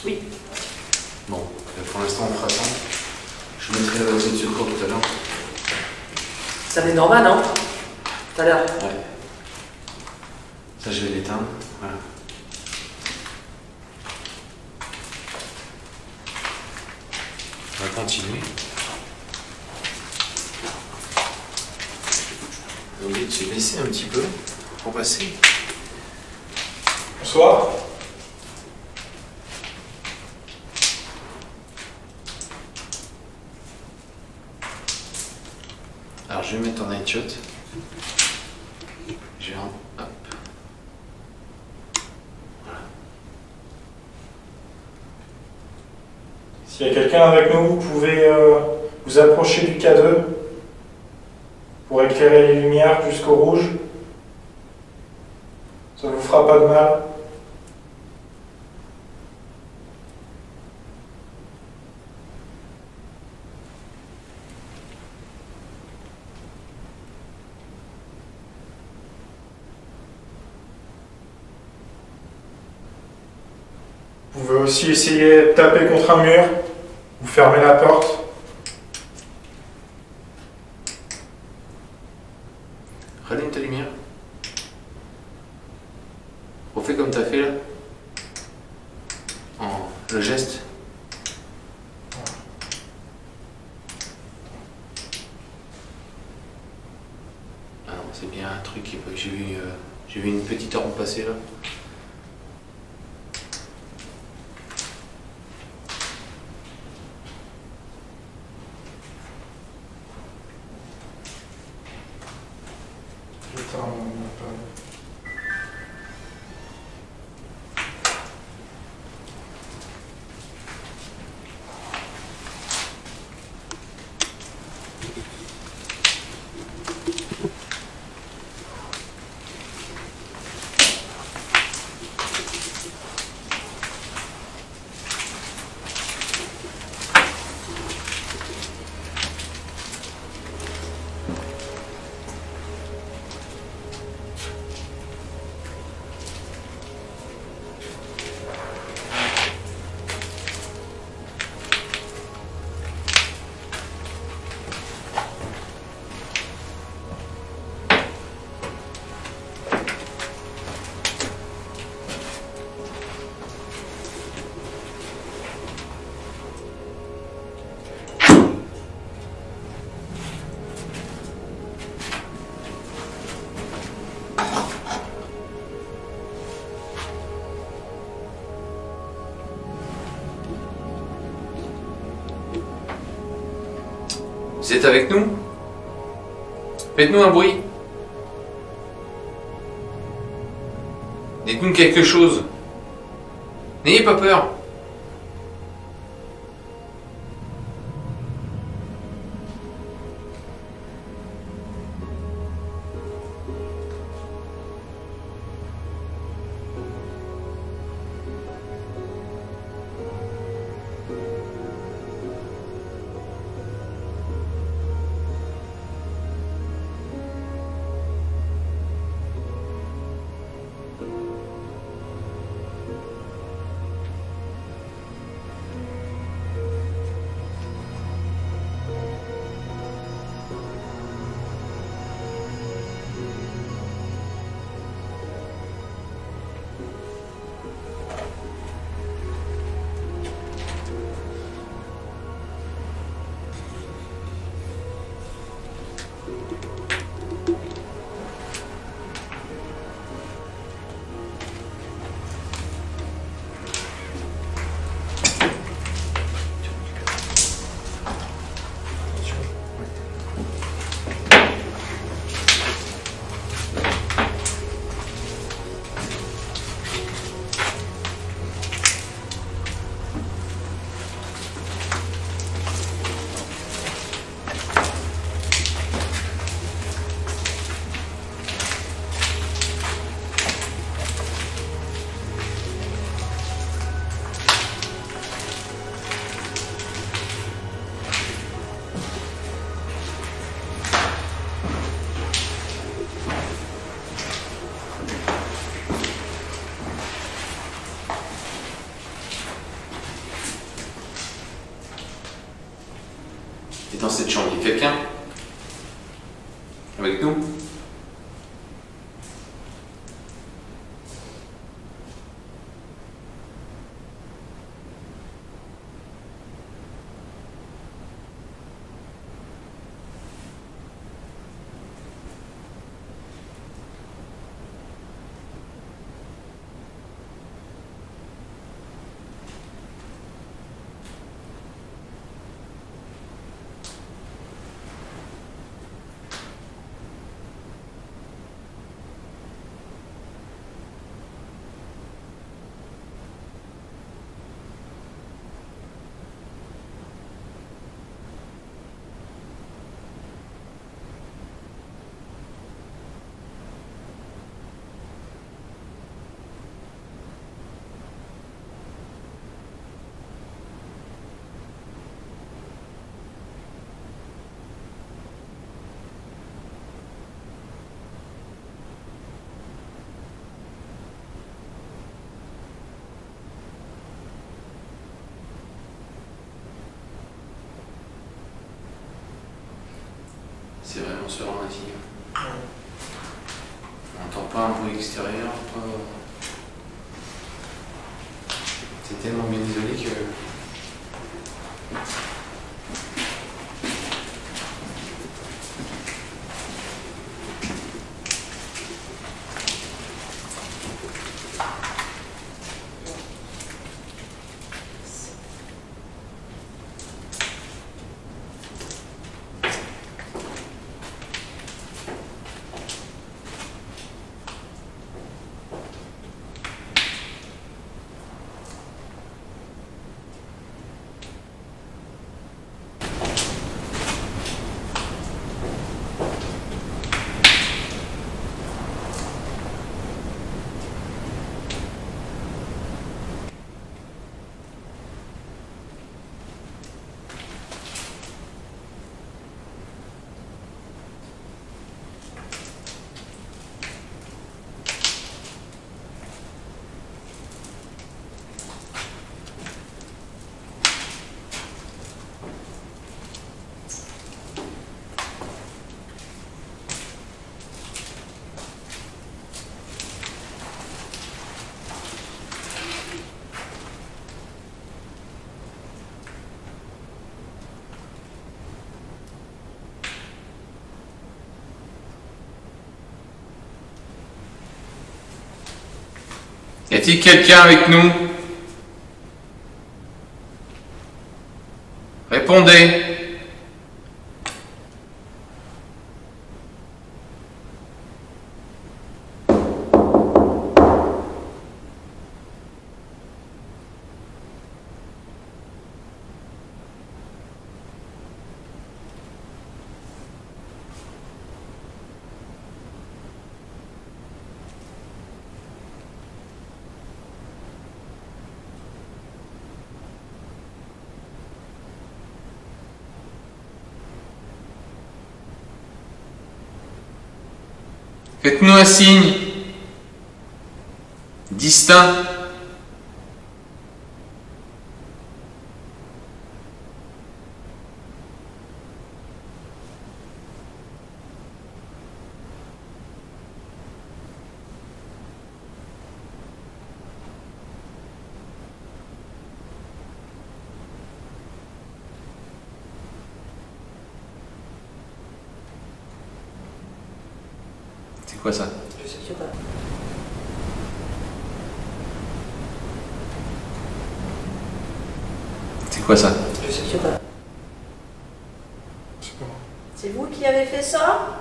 E: Oui.
B: Bon, pour l'instant on fera ça. Je mettrai la boîtier de secours tout à l'heure.
C: Ça fait normal, non? Tout à l'heure.
B: Ouais. Ça, je vais l'éteindre. Voilà. On va continuer. On va de se laisser un petit peu pour passer.
D: Bonsoir.
B: Alors, je vais mettre en night shot. Je vais en... Hop. Voilà.
D: S'il y a quelqu'un avec nous, vous pouvez vous approcher du K2 pour éclairer les lumières jusqu'au rouge. Ça ne vous fera pas de mal. Vous pouvez aussi essayer de taper contre un mur, vous fermez la porte.
B: Rallume ta lumière. Refais comme tu as fait là. Le geste. Ah non, c'est bien un truc que j'ai vu une petite heure passer là. Vous êtes avec nous? Faites-nous un bruit. Dites-nous quelque chose. N'ayez pas peur. Et dans cette chambre, il y a quelqu'un avec nous? C'est vraiment sur l'ordinateur. On n'entend pas un bruit extérieur, pas... C'est tellement bien isolé que... Y a-t-il quelqu'un avec nous? Répondez. Faites-nous un signe distinct. C'est quoi ça?
E: Je sais pas.
B: C'est quoi ça?
E: Je sais pas.
D: C'est pas.
E: C'est vous qui avez fait ça?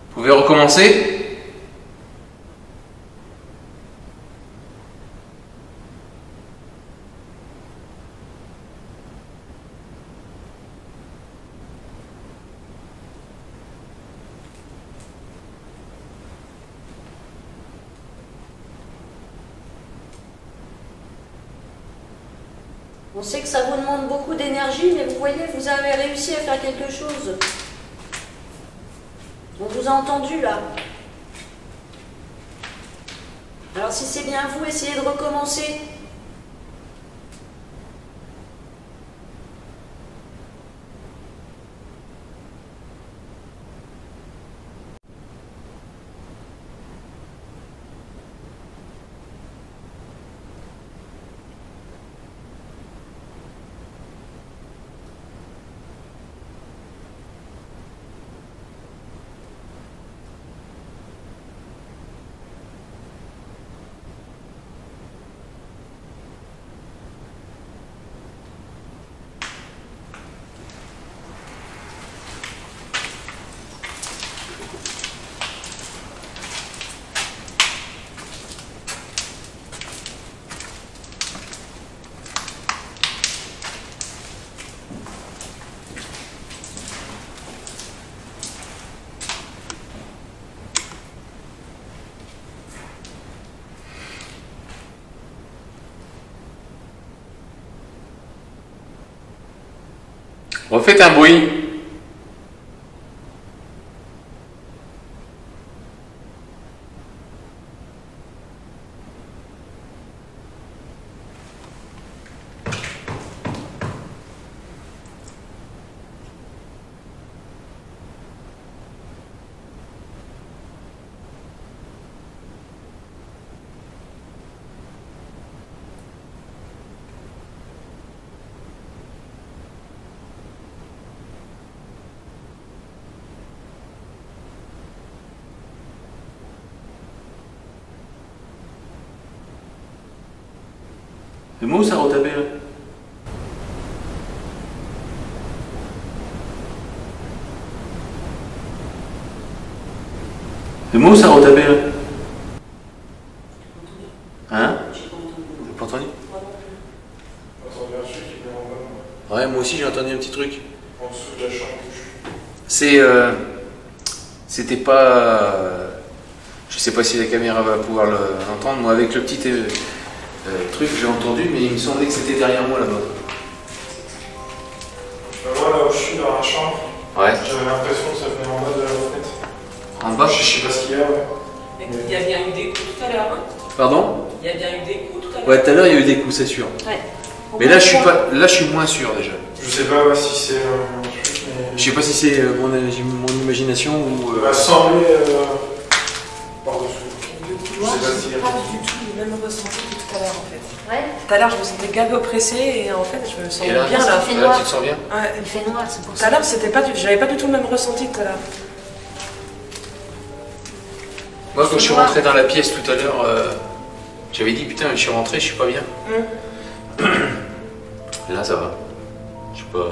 B: Vous pouvez recommencer?
E: On sait que ça vous demande beaucoup d'énergie, mais vous voyez, vous avez réussi à faire quelque chose. On vous a entendu là. Alors si c'est bien vous, essayez de recommencer.
B: Refaites un bruit. Le mot ça retapé là. Le mot ça retapé là. Hein? J'ai pas entendu?
D: Entendu un truc qui est en bas,
B: Ouais, moi aussi j'ai entendu un petit truc.
D: en dessous de la chambre.
B: C'était pas. Je sais pas si la caméra va pouvoir l'entendre. Moi, avec le petit truc, j'ai entendu, mais il me semblait que c'était derrière moi là-bas.
D: Moi, là où je suis dans la chambre,
B: Ouais.
D: j'avais l'impression que ça venait en bas de la fenêtre.
B: En bas?
D: Je sais pas ce qu'il y a, ouais.
C: Il y a bien eu des coups tout à l'heure, hein?
B: Pardon?
C: Il y a bien eu des coups tout à l'heure.
B: Ouais, tout à l'heure il y a eu des coups, c'est sûr.
E: Ouais.
B: Mais là, je suis moins sûr déjà.
D: Je sais pas si c'est un truc, mais.
B: Je sais pas si c'est mon imagination ou.
D: Il m'a semblé par-dessous.
C: Le couloir,
D: Je sais pas
C: je
D: si-
C: n'ai pas du tout le même ressenti que tout à l'heure en fait.
E: Ouais.
C: Tout à l'heure, je me sentais grave oppressée et en fait, je me sens
B: Et là,
C: bien là.
E: fait
B: là,
E: noir.
B: tu te sens bien?
C: Ouais.
E: Il fait noir, c'est pour
C: Tout
E: ça.
C: à l'heure, j'avais pas du tout le même ressenti tout à l'heure.
B: Moi, quand je suis rentré dans la pièce tout à l'heure, j'avais dit putain, je suis rentré, je suis pas bien. Là, ça va. Je suis pas.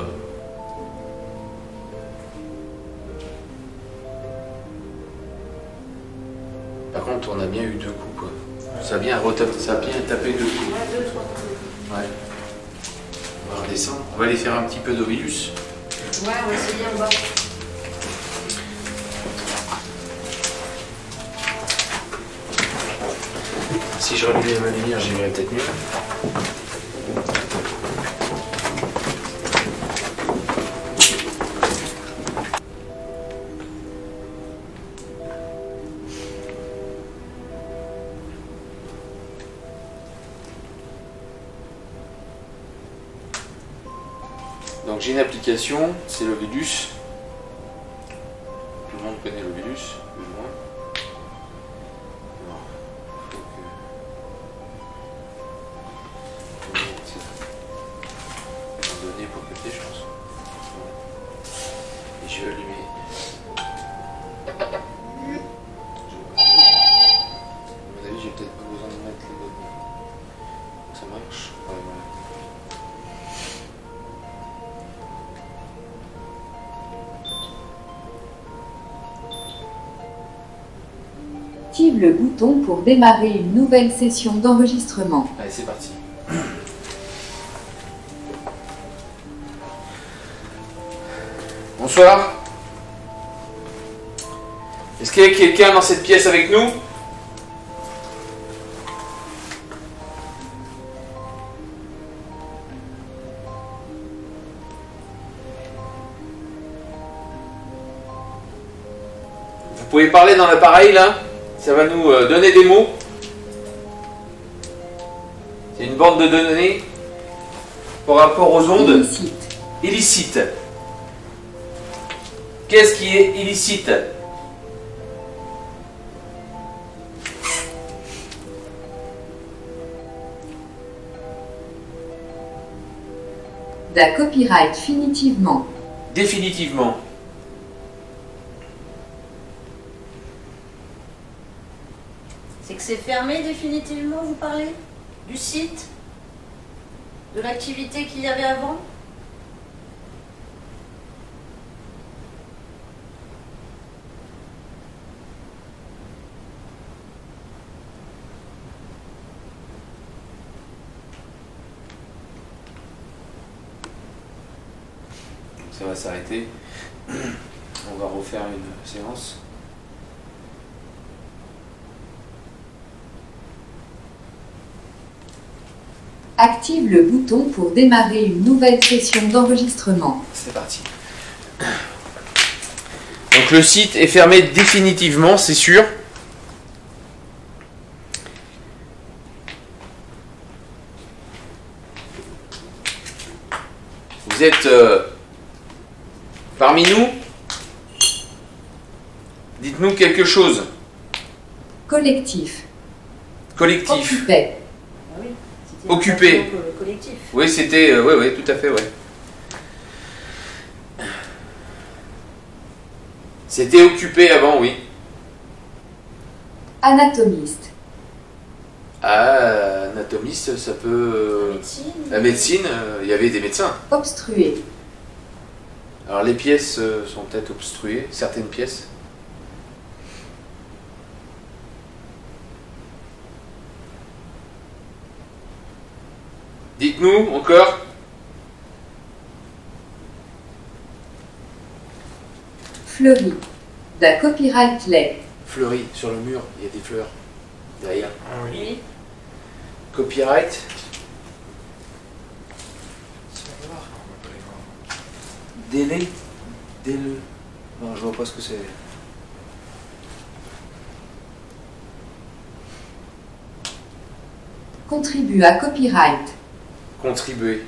B: Par contre, on a bien eu deux coups, quoi. Ça a bien tapé deux coups.
E: Ouais, 2, 3 coups.
B: Ouais. On va redescendre. On va aller faire un petit peu d'Ovilus.
E: Ouais, on va essayer en bas.
B: Si je rallumais ma lumière, j'y verrais peut-être mieux. Donc j'ai une application, c'est l'Ovilus. Tout le monde connaît l'Ovilus, plus ou moins. Alors, faut que... données pour capter, je pense. Et je vais allumer. À mon avis, j'ai peut-être pas besoin de mettre les données. Ça marche? Ouais, voilà.
F: Active le bouton pour démarrer une nouvelle session d'enregistrement.
B: Allez, c'est parti. Bonsoir. Est-ce qu'il y a quelqu'un dans cette pièce avec nous? Vous pouvez parler dans l'appareil là? Ça va nous donner des mots. C'est une bande de données par rapport aux ondes
F: Illicite.
B: illicites. Qu'est-ce qui est illicite?
F: Da copyright définitivement.
B: Définitivement.
E: C'est que c'est fermé définitivement, vous parlez? Du site? De l'activité qu'il y avait avant?
B: Ça va s'arrêter. On va refaire une séance.
F: Active le bouton pour démarrer une nouvelle session d'enregistrement.
B: C'est parti. Donc le site est fermé définitivement, c'est sûr. Vous êtes parmi nous? Dites-nous quelque chose.
F: Collectif.
B: Collectif.
F: Occupé.
E: Ah oui, c'était
B: Occupé.
E: un collectif.
B: Oui, c'était... oui, tout à fait, ouais. C'était occupé avant, oui.
F: Anatomiste.
B: Ah, anatomiste, ça peut...
E: Médecine.
B: La médecine, il y avait des médecins.
F: Obstrué.
B: Alors les pièces sont peut-être obstruées, certaines pièces. Dites-nous encore.
F: Fleuri. Da copyright lait.
B: Fleury, sur le mur, il y a des fleurs. Derrière.
E: Oui.
B: Copyright. Délai. Délai. Non, je vois pas ce que c'est.
F: Contribue à copyright.
B: Contribuer.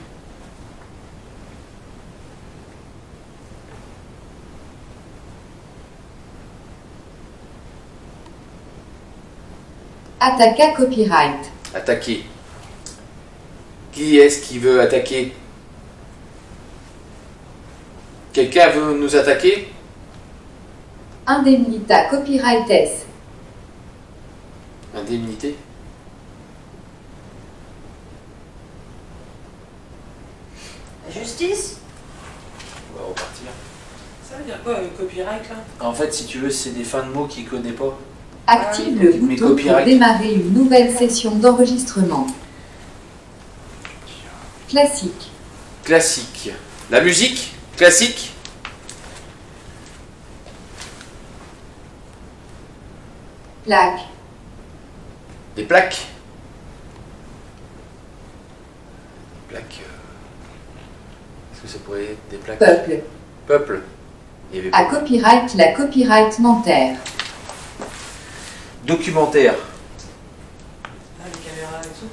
F: Attaque à copyright.
B: Attaquer. Qui est-ce qui veut attaquer? Quelqu'un veut nous attaquer?
F: Indemnita copyright S.
B: Indemnité?
E: La justice?
B: On va repartir.
C: Ça veut dire quoi, copyright là?
B: En fait, si tu veux, c'est des fins de mots qu'il connaît pas.
F: Active le
B: Mais
F: bouton pour
B: copyright.
F: démarrer une nouvelle session d'enregistrement. Classique.
B: Classique. La musique? Classique?
F: Plaque.
B: Des plaques? Plaques. Est-ce que ça pourrait être des plaques?
F: Peuple.
B: Peuple. Il y avait
F: À
B: pas.
F: copyright la copyright mentaire.
B: Documentaire.
C: Ah, les caméras et tout.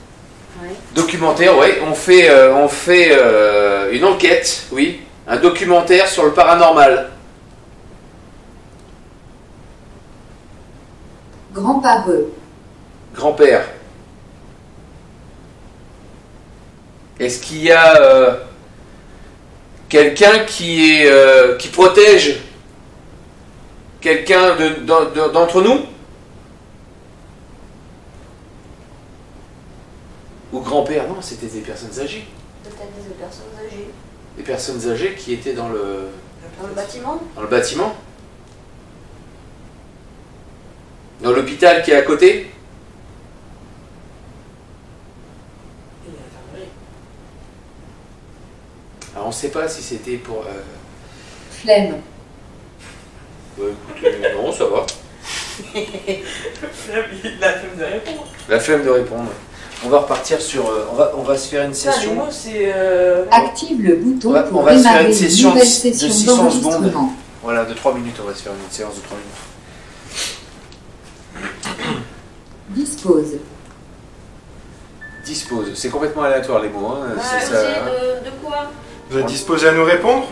E: Ouais.
B: Documentaire, oui. On fait une enquête, oui. Un documentaire sur le paranormal.
F: Grand-pareux.
B: Grand-père. Est-ce qu'il y a quelqu'un qui protège quelqu'un d'entre nous? Ou grand-père? Non, c'était des personnes âgées.
E: Peut-être des personnes âgées.
B: Des personnes âgées qui étaient dans le
E: Bâtiment.
B: Dans le bâtiment? Dans l'hôpital qui est à côté?
C: Et l'infirmerie.
B: Alors on ne sait pas si c'était pour...
F: Flemme.
B: écoutez, non, ça va.
C: La flemme de répondre.
B: La flemme de répondre. On va repartir sur... on va se faire une
C: Ça, les
B: session.
C: mots, c'est.
F: Active le bouton
B: On
F: pour
B: va se faire
F: démarrer
B: une
F: une
B: session
F: nouvelle
B: de
F: session
B: 600
F: d'enregistrement.
B: Voilà, de 3 minutes, on va se faire une séance de 3 minutes.
F: Dispose.
B: Dispose. C'est complètement aléatoire les mots. Hein. C'est ça, hein.
E: De quoi?
D: Vous êtes disposé à nous répondre?